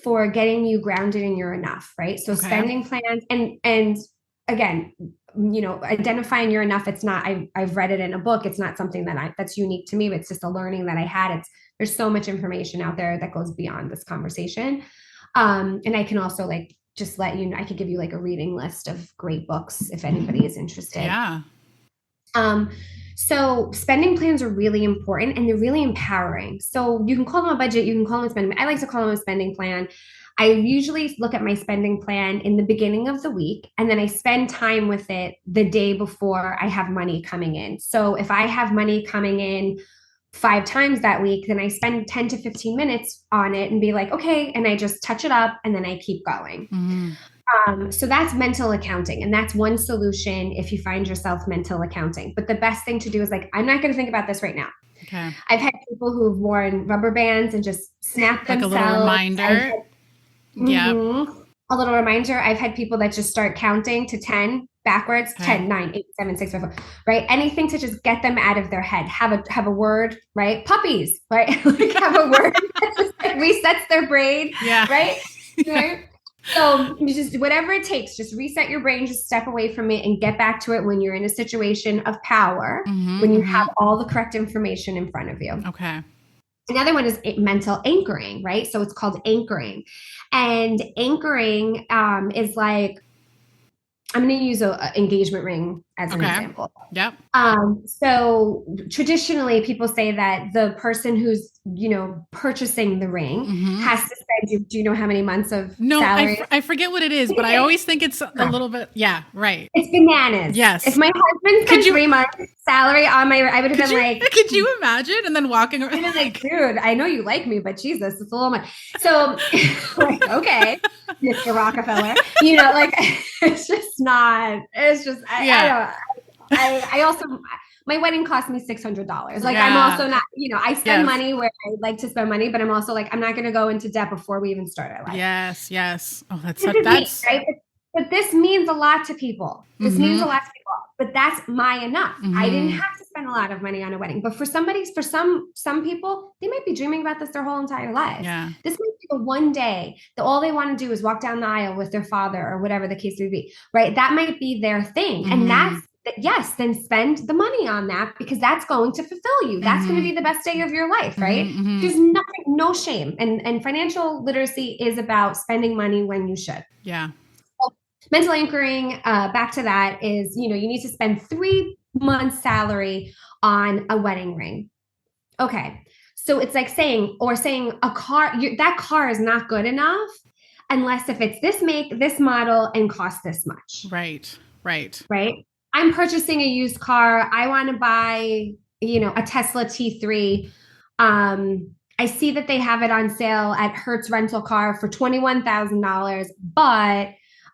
for getting you grounded in your enough, right? So spending plans and again, identifying your enough. It's not, I've read it in a book. It's not something that's unique to me, but it's just a learning that I had. There's so much information out there that goes beyond this conversation. And I can also just let you know, I could give you like a reading list of great books if anybody is interested. Yeah. So spending plans are really important, and they're really empowering. So you can call them a budget, you can call them a spending. I like to call them a spending plan. I usually look at my spending plan in the beginning of the week, and then I spend time with it the day before I have money coming in. So if I have money coming in 5 times that week, then I spend 10 to 15 minutes on it and be like, okay, and I just touch it up, and then I keep going. So that's mental accounting, and that's one solution if you find yourself mental accounting. But the best thing to do is I'm not going to think about this right now. Okay. I've had people who've worn rubber bands and just snapped themselves. Like a little reminder. A little reminder. I've had people that just start counting to 10 backwards, 10, 9, 8, 7, 6, 5, 4, right? Anything to just get them out of their head. Have a word, right? Puppies, right? Have a word that just resets their brain, right? Right? So you just, whatever it takes, just reset your brain, just step away from it and get back to it when you're in a situation of power, when you have all the correct information in front of you. Okay. Another one is mental anchoring, right? So it's called anchoring. And anchoring is like, I'm going to use a engagement ring as an Okay. example. Yep. So traditionally people say that the person who's, purchasing the ring has to spend, do you know how many months of No, salary? I forget what it is, but I always think it's a little bit. Yeah, right. It's bananas. If Yes. my husband Could spent you 3 months salary on my, I would have could been you like, could you imagine? And then walking around like, dude, I know you like me, but Jesus, it's a little much. So, like, okay, Mr. Rockefeller, like, it's just not. It's just, I yeah. don't. I also, my wedding cost me $600. Like, I'm Yeah. also not, I spend Yes. money where I like to spend money, but I'm also like, I'm not going to go into debt before we even start our life. Yes. Yes. Oh, This is me, that's. right? But this means a lot to people. This means a lot to people. But that's my enough. I didn't have to spend a lot of money on a wedding. But for some people, they might be dreaming about this their whole entire life. Yeah. This might be the one day that all they want to do is walk down the aisle with their father or whatever the case may be, right? That might be their thing. And yes, then spend the money on that because that's going to fulfill you. That's going to be the best day of your life, right? There's nothing, no shame. And financial literacy is about spending money when you should. Yeah. Mental anchoring, back to that is, you need to spend 3 months salary on a wedding ring. Okay. So it's like saying a car, that car is not good enough unless if it's this make, this model and costs this much. Right. Right. Right. I'm purchasing a used car. I want to buy, a Tesla T3. I see that they have it on sale at Hertz Rental Car for $21,000, but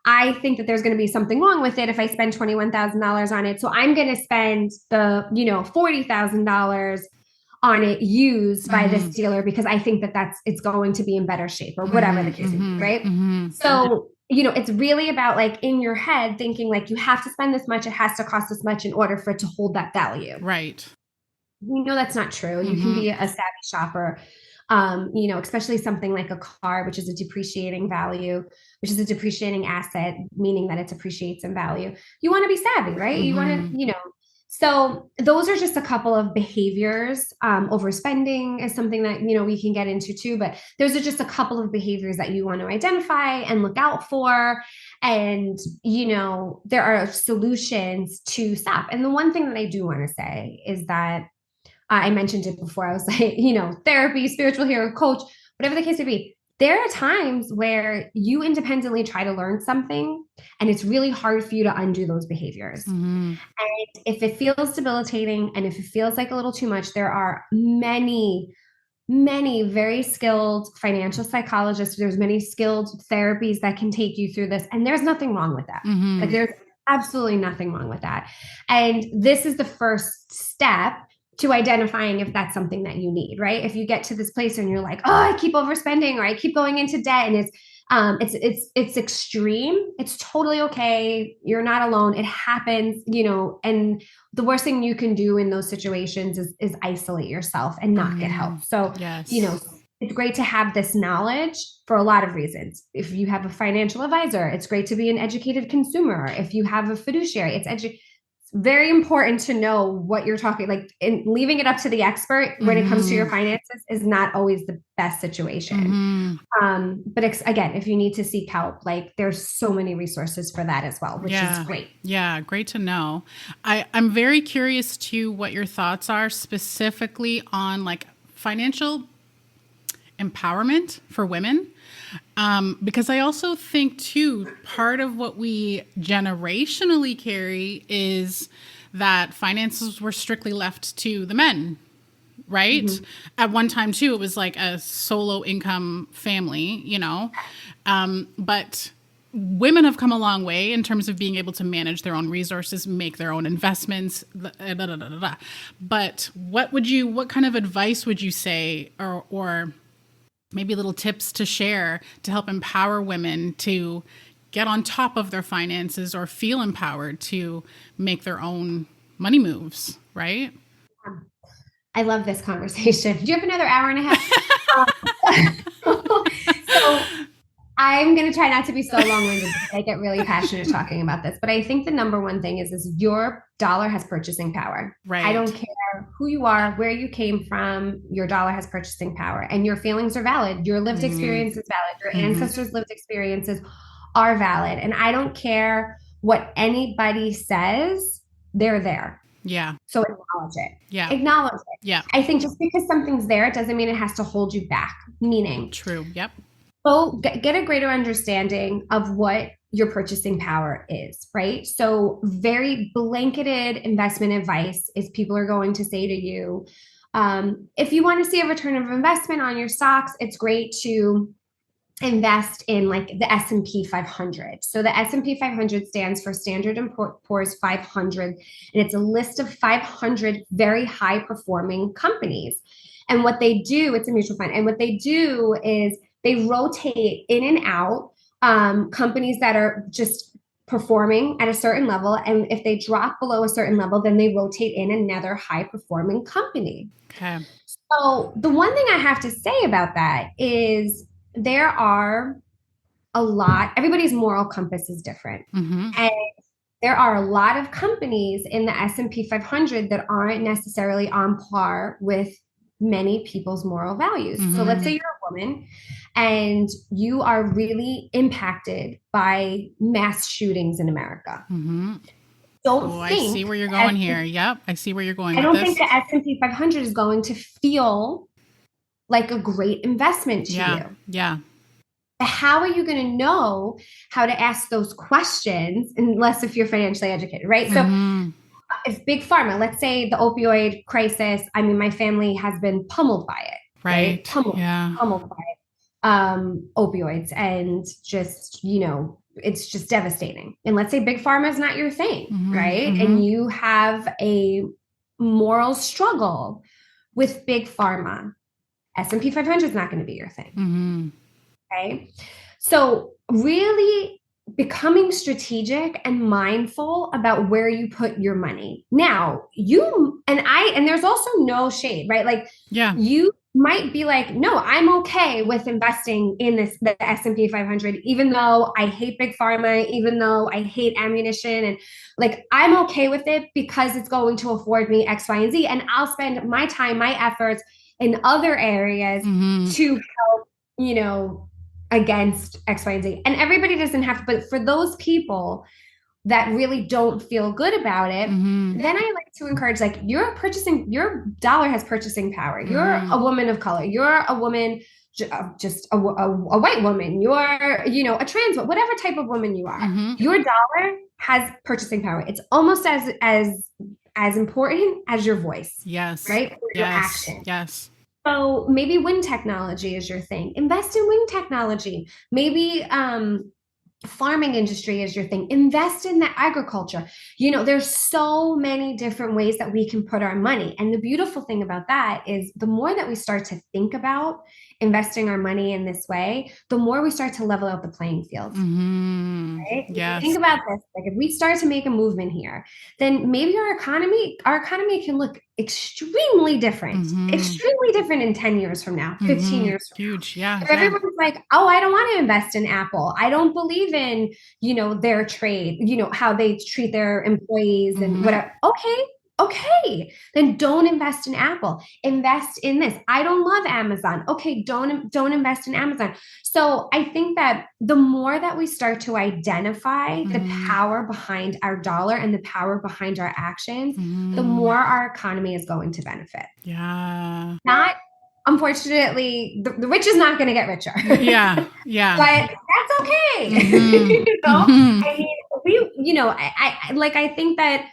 I think that there's going to be something wrong with it if I spend $21,000 on it. So I'm going to spend the, $40,000 on it used by this dealer because I think that it's going to be in better shape or whatever the case is, right? So, it's really about like in your head thinking like you have to spend this much, it has to cost this much in order for it to hold that value. Right. That's not true. You can be a savvy shopper. Especially something like a car, which is a depreciating value, which is a depreciating asset, meaning that it appreciates in value. You want to be savvy, right? You want to, so those are just a couple of behaviors. Overspending is something that, we can get into too, but those are just a couple of behaviors that you want to identify and look out for. And, there are solutions to stop. And the one thing that I do want to say is that I mentioned it before. I was like, therapy, spiritual hero, coach, whatever the case may be. There are times where you independently try to learn something and it's really hard for you to undo those behaviors. And if it feels debilitating and if it feels like a little too much, there are many, many very skilled financial psychologists. There's many skilled therapies that can take you through this. And there's nothing wrong with that. Like there's absolutely nothing wrong with that. And this is the first step to identifying if that's something that you need, right? If you get to this place and you're like, oh, I keep overspending or I keep going into debt and it's extreme, it's totally okay. You're not alone. It happens, and the worst thing you can do in those situations is isolate yourself and not get help. So, it's great to have this knowledge for a lot of reasons. If you have a financial advisor, it's great to be an educated consumer. If you have a fiduciary, it's very important to know what you're talking like and leaving it up to the expert when it comes to your finances is not always the best situation. But again, if you need to seek help, like there's so many resources for that as well, which is great. Yeah. Great to know. I'm very curious to what your thoughts are specifically on like financial empowerment for women. Because I also think too, part of what we generationally carry is that finances were strictly left to the men, right? At one time too, it was like a solo income family, but women have come a long way in terms of being able to manage their own resources, make their own investments, But what kind of advice would you say or maybe little tips to share to help empower women to get on top of their finances or feel empowered to make their own money moves, right? I love this conversation. Do you have another hour and a half? So I'm going to try not to be so long-winded because I get really passionate talking about this. But I think the number one thing is your dollar has purchasing power. Right. I don't care who you are, where you came from, your dollar has purchasing power, and your feelings are valid. Your lived experience is valid. Your ancestors' lived experiences are valid. And I don't care what anybody says, they're there. Yeah. So acknowledge it. Yeah. Acknowledge it. Yeah. I think just because something's there, it doesn't mean it has to hold you back. Meaning, true. Yep. so get a greater understanding of what your purchasing power is, right? So very blanketed investment advice is people are going to say to you, if you want to see a return of investment on your stocks, it's great to invest in like the S&P 500. So the S&P 500 stands for Standard & Poor's 500, and it's a list of 500 very high performing companies. And what they do, it's a mutual fund, and what they do is they rotate in and out companies that are just performing at a certain level. And if they drop below a certain level, then they rotate in another high performing company. Okay. So the one thing I have to say about that is there are a lot, everybody's moral compass is different. And there are a lot of companies in the S&P 500 that aren't necessarily on par with many people's moral values. So let's say you're a woman and you are really impacted by mass shootings in America. I see where you're going here. Yep, I see where you're going. I don't think the S&P 500 is going to feel like a great investment to you. Yeah. How are you going to know how to ask those questions unless if you're financially educated, right? So if Big Pharma, let's say the opioid crisis, I mean, my family has been pummeled by it, right? Pummeled by opioids, and just, it's just devastating. And let's say Big Pharma is not your thing, right? And you have a moral struggle with Big Pharma. S&P 500 is not going to be your thing. Okay. So really becoming strategic and mindful about where you put your money. Now, and there's also no shade, right? Like, you might be like, no, I'm okay with investing in the S&P 500, even though I hate Big Pharma, even though I hate ammunition, and like, I'm okay with it because it's going to afford me X, Y, and Z. And I'll spend my time, my efforts in other areas to help, against X, Y, and Z. And everybody doesn't have to, but for those people that really don't feel good about it, then I like to encourage, like, your dollar has purchasing power. You're a woman of color. You're a woman, just a white woman. You're, a trans, whatever type of woman you are. Your dollar has purchasing power. It's almost as important as your voice. Yes. Right? Or your action. Yes. So maybe wind technology is your thing. Invest in wind technology. Maybe farming industry is your thing. Invest in the agriculture. There's so many different ways that we can put our money. And the beautiful thing about that is the more that we start to think about investing our money in this way, the more we start to level out the playing field. Right? Yes. Think about this. Like, if we start to make a movement here, then maybe our economy can look extremely different in 10 years from now, 15 years from now. Huge. Yeah. If everyone's like, oh, I don't want to invest in Apple. I don't believe in, their trade, how they treat their employees and whatever. Okay. Then don't invest in Apple. Invest in this. I don't love Amazon. Okay. Don't invest in Amazon. So I think that the more that we start to identify the power behind our dollar and the power behind our actions, the more our economy is going to benefit. Yeah. Unfortunately, the rich is not going to get richer. Yeah. But that's okay. I mean, I think that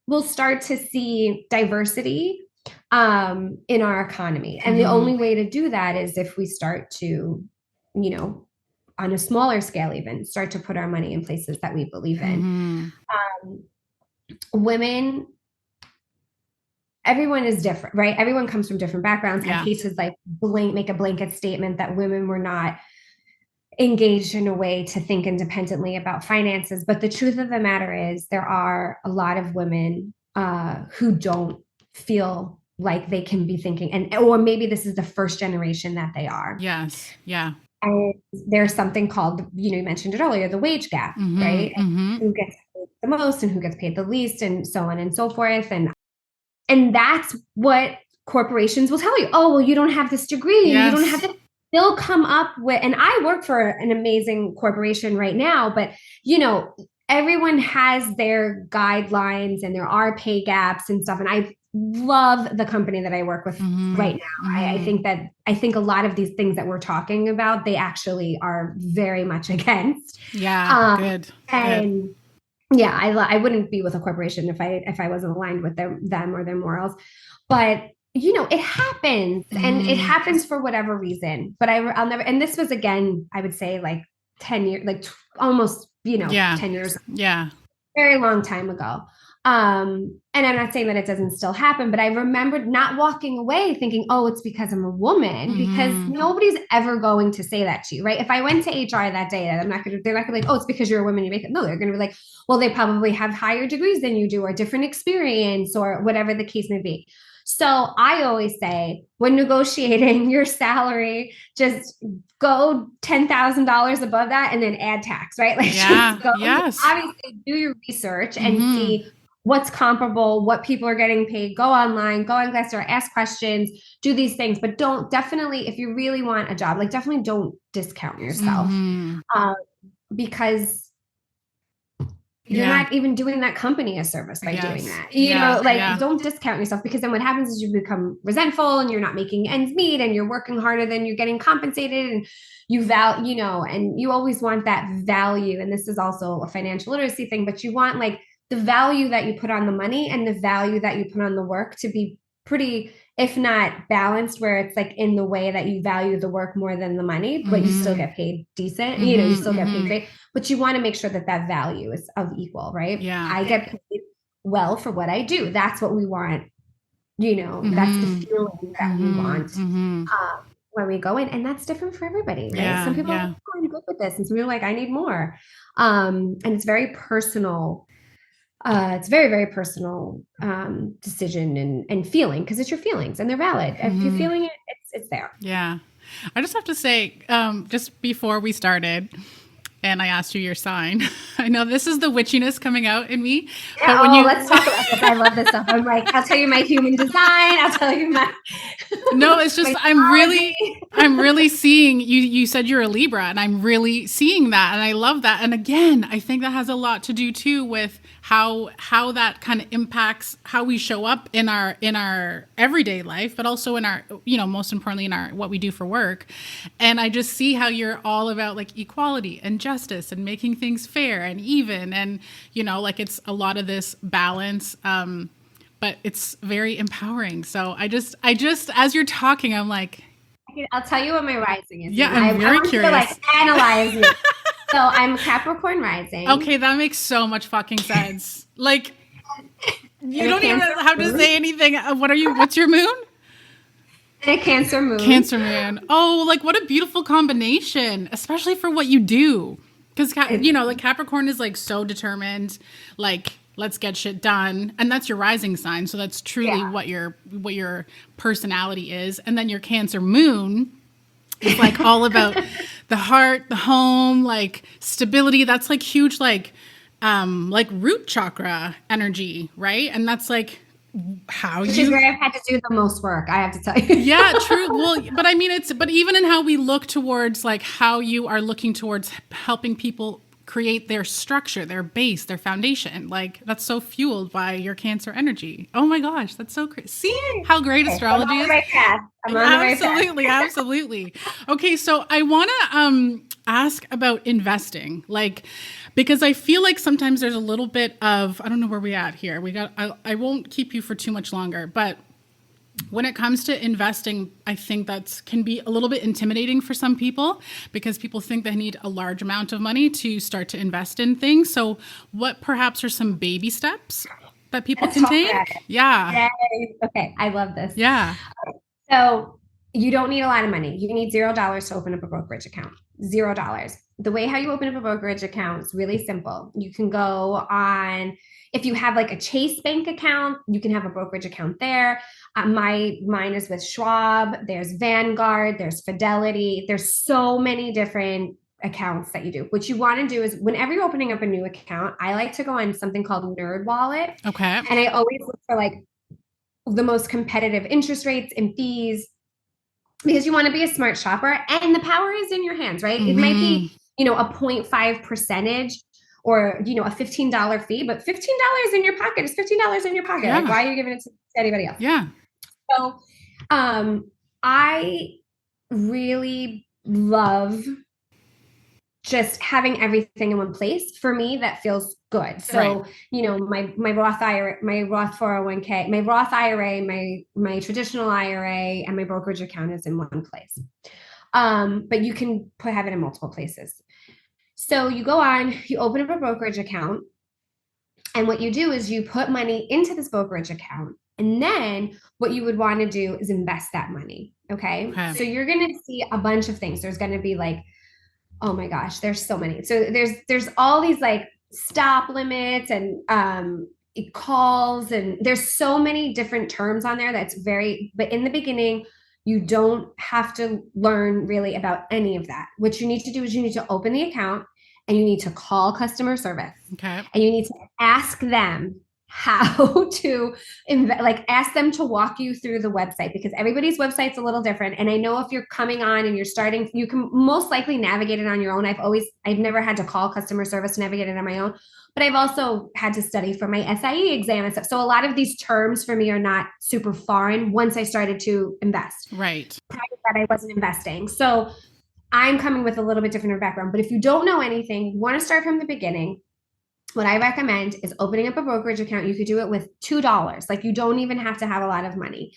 we'll start to see diversity in our economy. And the only way to do that is if we start to, on a smaller scale even, start to put our money in places that we believe in. Women, everyone is different, right? Everyone comes from different backgrounds. I hate to make a blanket statement that women were not engaged in a way to think independently about finances. But the truth of the matter is there are a lot of women who don't feel like they can be thinking, or maybe this is the first generation that they are. Yes. Yeah. And there's something called, you mentioned it earlier, the wage gap, right? Who gets paid the most and who gets paid the least, and so on and so forth. And And that's what corporations will tell you. Oh, well, you don't have this degree. Yes. You don't have this. They'll come up with, and I work for an amazing corporation right now, but everyone has their guidelines and there are pay gaps and stuff. And I love the company that I work with right now. I think a lot of these things that we're talking about, they actually are very much against. Yeah. Good. And yeah, I wouldn't be with a corporation if I wasn't aligned with them or their morals. But it happens, and it happens for whatever reason. But I'll never. And this was, again, I would say, like 10 years, like almost 10 years. Yeah. Very long time ago. And I'm not saying that it doesn't still happen, but I remembered not walking away thinking, oh, it's because I'm a woman, because nobody's ever going to say that to you, right? If I went to HR that day, they're not going to be like, oh, it's because you're a woman, you make it. No, they're going to be like, well, they probably have higher degrees than you do, or different experience, or whatever the case may be. So I always say, when negotiating your salary, just go $10,000 above that and then add tax, right? Like, just go, obviously do your research and see what's comparable, what people are getting paid. Go online, go on Glassdoor, ask questions, do these things, but definitely, if you really want a job, like, definitely don't discount yourself, because you're not even doing that company a service by doing that. Don't discount yourself, because then what happens is you become resentful and you're not making ends meet and you're working harder than you're getting compensated, and and you always want that value. And this is also a financial literacy thing, but you want, like, the value that you put on the money and the value that you put on the work to be pretty, if not balanced, where it's like in the way that you value the work more than the money, but you still get paid decent, you still get paid great, but you want to make sure that that value is of equal, right? Yeah. I get paid well for what I do. That's what we want. That's the feeling that we want when we go in, and that's different for everybody, right? Yeah, some people are like, oh, I'm good with this, and some people are like, I need more. And it's very personal. It's very, very personal decision and feeling, because it's your feelings and they're valid. If you're feeling it, it's there. Yeah. I just have to say, just before we started, and I asked you your sign, I know this is the witchiness coming out in me. Yeah, but when let's talk about this. I love this stuff. I'm like, I'll tell you my human design. I'll tell you my. No, it's just I'm really seeing you. You said you're a Libra, and I'm really seeing that, and I love that. And again, I think that has a lot to do too with how that kind of impacts how we show up in our everyday life, but also in our, most importantly, in our what we do for work. And I just see how you're all about, like, equality and justice and making things fair and even, and like, it's a lot of this balance, but it's very empowering. So I just as you're talking, I'm like, I'll tell you what my rising is. Yeah, I'm very curious. I want you to, like, analyze me. So I'm Capricorn rising. Okay, that makes so much fucking sense. Like, you don't even have to say anything. What's your moon? And a Cancer moon. Cancer moon. Oh, like, what a beautiful combination, especially for what you do. Because, like, Capricorn is, like, so determined, like, let's get shit done. And that's your rising sign. So that's truly what your personality is. And then your Cancer moon is, like, all about the heart, the home, like, stability. That's, like, huge, like root chakra energy, right? And that's, like, which is where I've had to do the most work, I have to tell you. Yeah, true. Well, but I mean, but even in how we look towards, like, how you are looking towards helping people create their structure, their base, their foundation, like, that's so fueled by your Cancer energy. Oh my gosh, that's so crazy. See how great astrology is? I'm on the right path. Absolutely. Okay, so I want to ask about investing, like, because I feel like sometimes there's a little bit of, I don't know where we're at here. I won't keep you for too much longer, but when it comes to investing, I think that can be a little bit intimidating for some people, because people think they need a large amount of money to start to invest in things. So what perhaps are some baby steps that people can take? Yeah. Okay. I love this. Yeah. So you don't need a lot of money. You need $0 to open up a brokerage account. $0. The way how you open up a brokerage account is really simple. You can go on, if you have, like, a Chase Bank account, you can have a brokerage account there. Mine is with Schwab. There's Vanguard. There's Fidelity. There's so many different accounts that you do. What you want to do is, whenever you're opening up a new account, I like to go on something called Nerd Wallet. Okay. And I always look for, like, the most competitive interest rates and fees, because you want to be a smart shopper, and the power is in your hands, right? It might be, a 0.5 percentage or, a $15 fee, but $15 in your pocket is $15 in your pocket. Yeah. Like, why are you giving it to anybody else? Yeah. So, I really love just having everything in one place. For me, that feels good. So, right. My Roth IRA, my Roth 401k, my Roth IRA, my traditional IRA, and my brokerage account is in one place. But you can have it in multiple places. So you go on, you open up a brokerage account, and what you do is you put money into this brokerage account. And then what you would want to do is invest that money. Okay. So you're going to see a bunch of things. There's going to be like, oh my gosh, there's so many. So there's all these like stop limits and calls, and there's so many different terms on there but in the beginning, you don't have to learn really about any of that. What you need to do is you need to open the account and you need to call customer service. Okay. And you need to ask them how to ask them to walk you through the website, because everybody's website's a little different. And I know if you're coming on and you're starting, you can most likely navigate it on your own. I've never had to call customer service to navigate it on my own, but I've also had to study for my SIE exam and stuff. So a lot of these terms for me are not super foreign once I started to invest. Right. Prior to that, I wasn't investing. So I'm coming with a little bit different background, but if you don't know anything, you want to start from the beginning. What I recommend is opening up a brokerage account. You could do it with $2. Like, you don't even have to have a lot of money.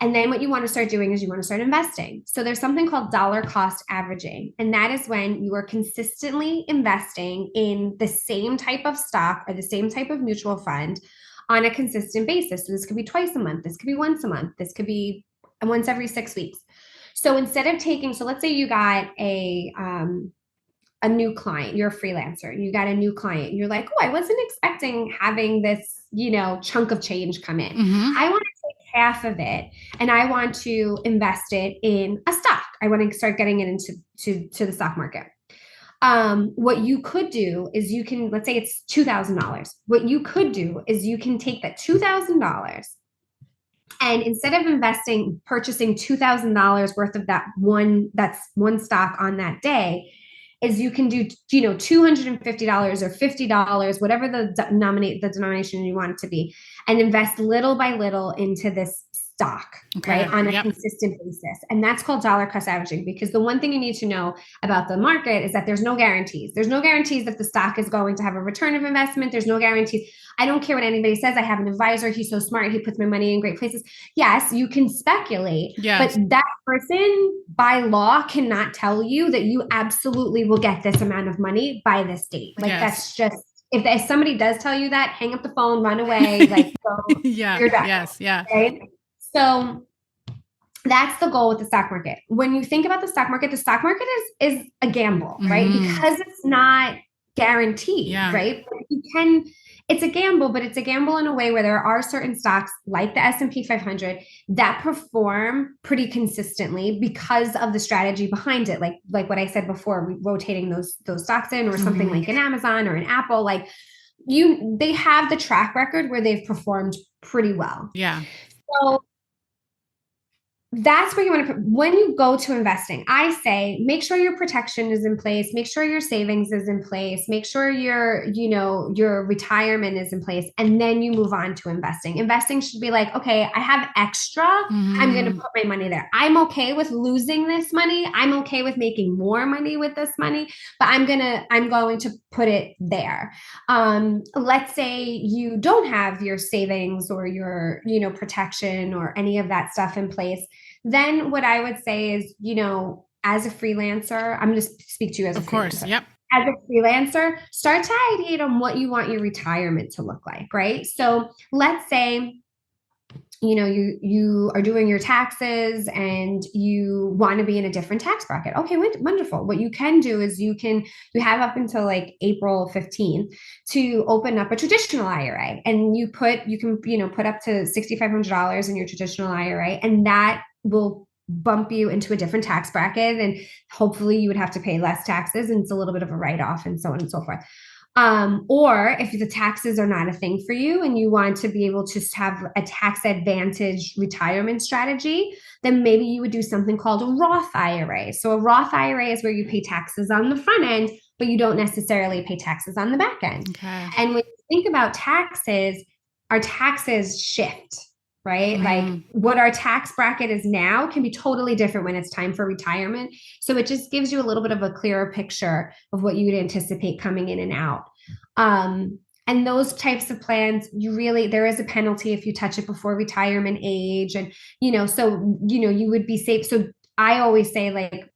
And then what you want to start doing is you want to start investing. So there's something called dollar cost averaging. And that is when you are consistently investing in the same type of stock or the same type of mutual fund on a consistent basis. So this could be twice a month. This could be once a month. This could be once every 6 weeks. So instead of let's say you got a new client, you're a freelancer, you got a new client, and you're like, oh, I wasn't expecting having this, chunk of change come in. I want to take half of it and I want to invest it in a stock. I want to start getting it into the stock market. What you could do is let's say it's $2,000. What you could do is you can take that $2,000, and instead of purchasing $2,000 worth of that's one stock on that day, is you can do, $250 or $50, whatever the denomination you want it to be, and invest little by little into this stock, right? On a consistent basis. And that's called dollar cost averaging, because the one thing you need to know about the market is that there's no guarantees. There's no guarantees that the stock is going to have a return of investment. There's no guarantees. I don't care what anybody says. I have an advisor. He's so smart. He puts my money in great places. Yes, you can speculate, but that person by law cannot tell you that you absolutely will get this amount of money by this date. That's just, if somebody does tell you that, hang up the phone, run away, you're done. Yes. Yeah. Right? So that's the goal with the stock market. When you think about the stock market is a gamble, right? Because it's not guaranteed, right? It's a gamble, but it's a gamble in a way where there are certain stocks like the S&P 500 that perform pretty consistently because of the strategy behind it. Like what I said before, rotating those stocks in, or something like an Amazon or an Apple, they have the track record where they've performed pretty well. Yeah. So that's where you want to put, when you go to investing, I say, make sure your protection is in place, make sure your savings is in place, make sure your retirement is in place, and then you move on to investing. Investing should be like, okay, I have extra. I'm going to put my money there. I'm okay with losing this money. I'm okay with making more money with this money, but I'm going to put it there. Let's say you don't have your savings or your, protection or any of that stuff in place. Then what I would say is, as a freelancer, I'm going to speak to you as a freelancer. Of course, yep. As a freelancer, start to ideate on what you want your retirement to look like, right? So let's say, you are doing your taxes and you want to be in a different tax bracket. Okay, wonderful. What you can do is you have up until like April 15th to open up a traditional IRA, and you can put up to $6,500 in your traditional IRA, and that will bump you into a different tax bracket, and hopefully you would have to pay less taxes, and it's a little bit of a write-off, and so on and so forth. Or if the taxes are not a thing for you and you want to be able to have a tax advantage retirement strategy, then maybe you would do something called a Roth IRA. So a Roth IRA is where you pay taxes on the front end, but you don't necessarily pay taxes on the back end. Okay. And when you think about taxes, our taxes shift, right? Like what our tax bracket is now can be totally different when it's time for retirement. So it just gives you a little bit of a clearer picture of what you would anticipate coming in and out. And those types of plans, there is a penalty if you touch it before retirement age. And, you would be safe. So I always say, like,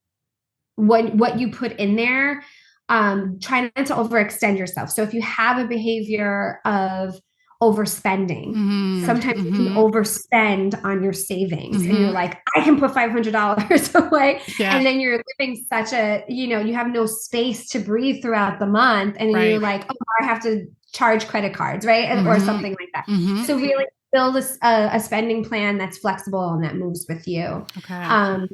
what you put in there, try not to overextend yourself. So if you have a behavior of overspending, sometimes you can overspend on your savings and you're like, I can put $500 away. Yeah. And then you're living such you have no space to breathe throughout the month. And you're like, oh, I have to charge credit cards, right? Or something like that. So really build a spending plan that's flexible and that moves with you. Okay.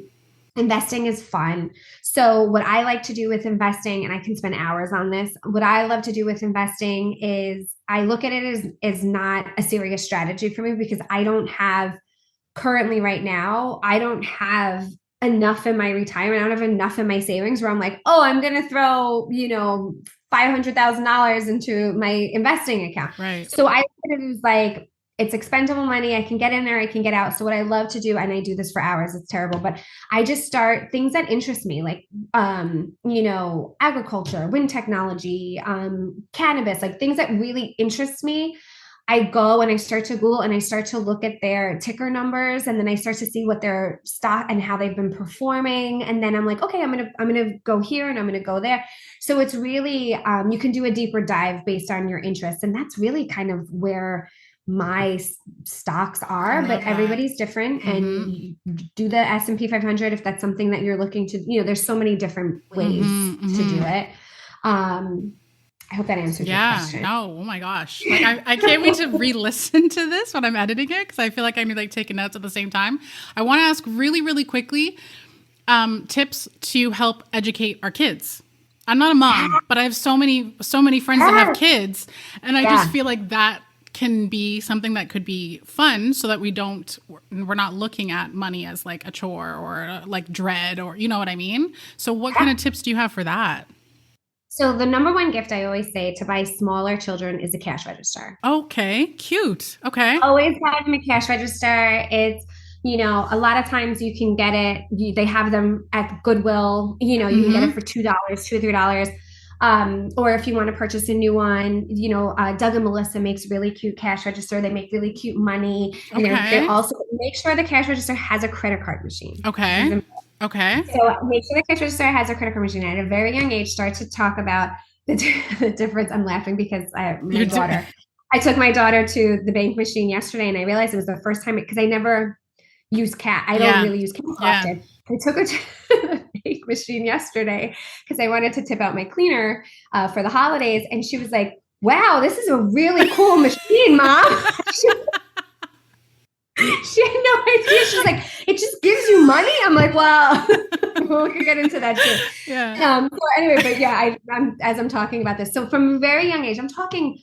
Investing is fun. So what I like to do with investing, and I can spend hours on this, what I love to do with investing is I look at it as not a serious strategy for me, because I don't have currently right now, I don't have enough in my retirement. I don't have enough in my savings where I'm like, oh, I'm going to throw, $500,000 into my investing account. Right. So I look at it as like, it's expendable money. I can get in there, I can get out. So what I love to do, and I do this for hours, it's terrible, but I just start things that interest me, like, agriculture, wind technology, cannabis, like things that really interest me. I go and I start to Google and I start to look at their ticker numbers, and then I start to see what their stock and how they've been performing. And then I'm like, okay, I'm gonna go here and I'm gonna go there. So it's really, you can do a deeper dive based on your interests, and that's really kind of where my stocks are, but everybody's different. And you do the S&P 500 if that's something that you're looking to, there's so many different ways to do it. I hope that answers your question. No, oh my gosh. Like I can't wait to re-listen to this when I'm editing it, because I feel like I need to take notes at the same time. I want to ask really, really quickly, tips to help educate our kids. I'm not a mom, but I have so many friends that have kids, and I just feel like that can be something that could be fun, so that we're not looking at money as like a chore or like dread, or you know what I mean? So what kind of tips do you have for that? So the number one gift I always say to buy smaller children is a cash register. Okay, cute. Okay. Always have them a cash register. It's, a lot of times you can get it. They have them at Goodwill. You can get it for $2, $2 or $3. Or if you want to purchase a new one, Doug and Melissa makes really cute cash register. They make really cute money. And they also make sure the cash register has a credit card machine. Okay. Okay. So make sure the cash register has a credit card machine. At a very young age, start to talk about the difference. I'm laughing because I took my daughter to the bank machine yesterday, and I realized it was the first time, because I never use cash. I don't really use cash often. I took her to the bank machine yesterday because I wanted to tip out my cleaner for the holidays. And she was like, wow, this is a really cool machine, Mom. She had no idea. She's like, it just gives you money? I'm like, well, we'll get into that too. Yeah. So anyway, but yeah, as I'm talking about this. So from a very young age, I'm talking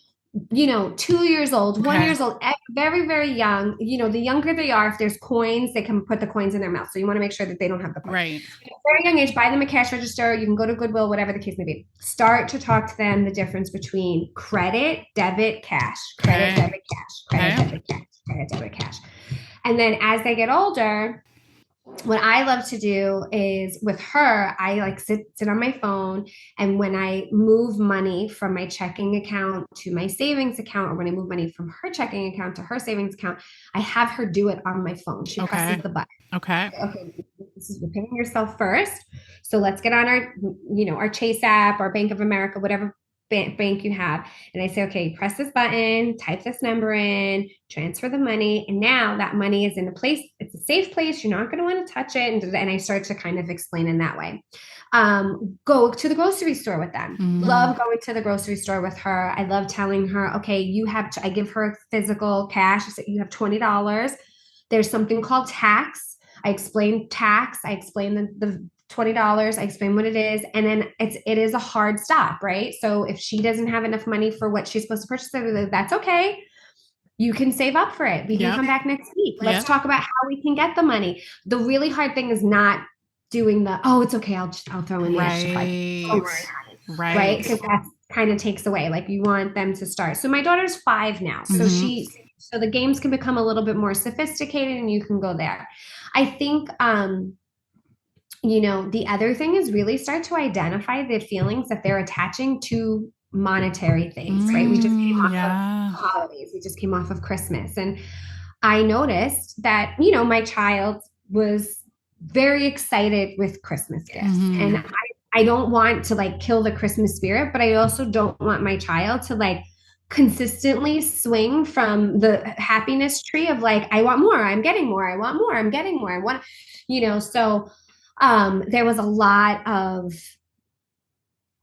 2 years old, 1 year old, very, very young. The younger they are, if there's coins, they can put the coins in their mouth. So you want to make sure that they don't have the coins. Right. At a very young age, buy them a cash register. You can go to Goodwill, whatever the case may be. Start to talk to them the difference between credit, debit, cash, credit, debit, cash, credit, debit, cash, credit, debit, cash. And then as they get older, what I love to do is with her, I like sit on my phone, and when I move money from my checking account to my savings account, or when I move money from her checking account to her savings account, I have her do it on my phone. She presses the button. Okay, this is, you're paying yourself first. So let's get on our Chase app or Bank of America, whatever bank you have. And I say, okay, press this button, type this number in, transfer the money. And now that money is in a place, it's a safe place. You're not going to want to touch it. And I start to kind of explain in that way. Go to the grocery store with them. Love going to the grocery store with her. I love telling her, okay, I give her physical cash. I say, you have $20. There's something called tax. I explain tax. I explain the $20. I explain what it is. And then it is a hard stop, right? So if she doesn't have enough money for what she's supposed to purchase, that's okay. You can save up for it. We can come back next week. Let's talk about how we can get the money. The really hard thing is not doing oh, it's okay. I'll throw in the extra right? Because that kind of takes away. Like you want them to start. So my daughter's 5 now. So so the games can become a little bit more sophisticated and you can go there. I think, the other thing is really start to identify the feelings that they're attaching to monetary things, right? We just came off of holidays. We just came off of Christmas. And I noticed that, my child was very excited with Christmas gifts. And I don't want to like kill the Christmas spirit, but I also don't want my child to like consistently swing from the happiness tree of like, I want more, I'm getting more, I want more, I'm getting more, I want, so there was a lot of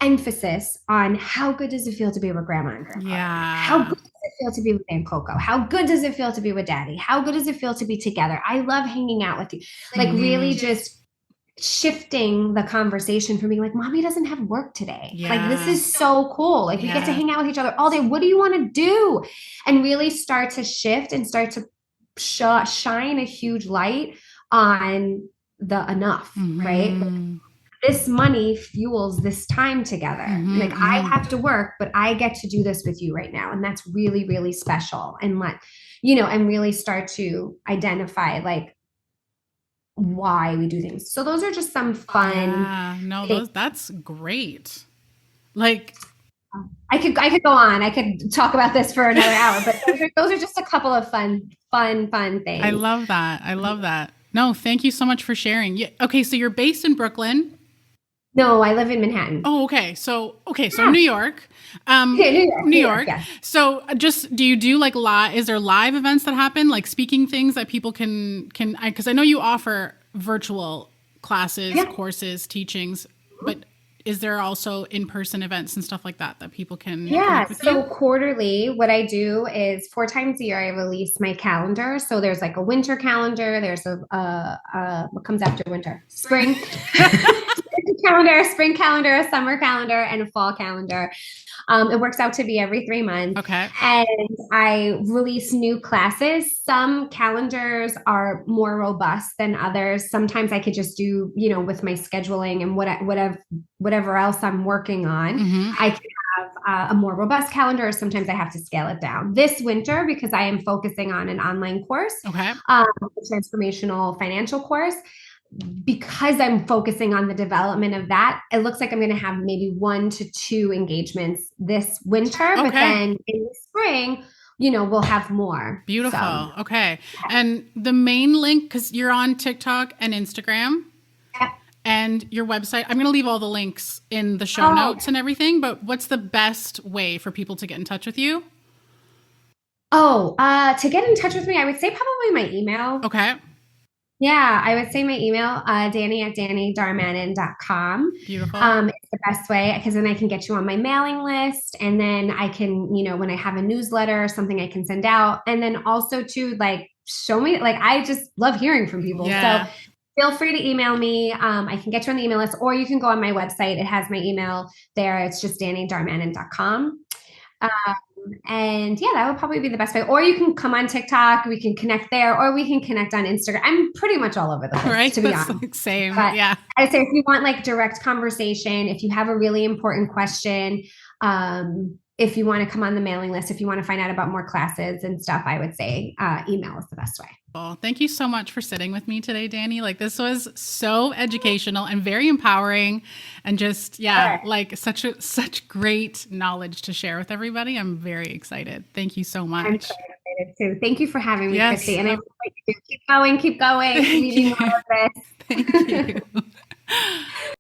emphasis on how good does it feel to be with grandma and grandpa? How good does it feel to be with Aunt Coco? How good does it feel to be with daddy? How good does it feel to be together? I love hanging out with you. Like really just shifting the conversation from being like, mommy doesn't have work today. Like, this is so cool. Like we get to hang out with each other all day. What do you want to do? And really start to shift and start to shine a huge light on the enough, right? This money fuels this time together. Like I have to work, but I get to do this with you right now. And that's really, really special. And and really start to identify like why we do things. So those are just some fun. That's great. Like I could go on. I could talk about this for another hour, but those are just a couple of fun things. I love that. No, thank you so much for sharing. Okay, so you're based in Brooklyn. No, I live in Manhattan. Oh, okay. So New York. New York. Yes. So do you do like is there live events that happen, like speaking things that people can, because I know you offer virtual classes, courses, teachings, but is there also in-person events and stuff like that people can? Yeah. So quarterly, what I do is 4 times a year, I release my calendar. So there's like a winter calendar. There's what comes after winter? Spring. Spring calendar, a summer calendar, and a fall calendar. It works out to be every 3 months. Okay. And I release new classes. Some calendars are more robust than others. Sometimes I could just do, with my scheduling and whatever else I'm working on, I can have a more robust calendar. Sometimes I have to scale it down. This winter, because I am focusing on an online course, a transformational financial course, because I'm focusing on the development of that, it looks like I'm going to have maybe 1 to 2 engagements this winter, but then in the spring, we'll have more. Beautiful. So, okay. And the main link, because you're on TikTok and Instagram and your website, I'm going to leave all the links in the show notes and everything, but what's the best way for people to get in touch with you? To get in touch with me, I would say probably my email. Okay. Yeah, I would say my email, Dani@DaniDarmanin.com. Beautiful. It's the best way because then I can get you on my mailing list. And then I can, when I have a newsletter or something I can send out. And then also to like show me, like, I just love hearing from people. Yeah. So feel free to email me. I can get you on the email list, or you can go on my website. It has my email there. It's just DaniDarmanin.com. And that would probably be the best way. Or you can come on TikTok, we can connect there, or we can connect on Instagram. I'm pretty much all over the place, to be honest. Like same. But yeah. I say if you want like direct conversation, if you have a really important question, if you want to come on the mailing list, if you want to find out about more classes and stuff, I would say email is the best way. Well, thank you so much for sitting with me today, Dani. Like this was so educational and very empowering, and just like such great knowledge to share with everybody. I'm very excited. Thank you so much. I'm so excited too. Thank you for having me, Yes. Krystie. And I keep going. Keep going. Keep needing more of this. Thank you.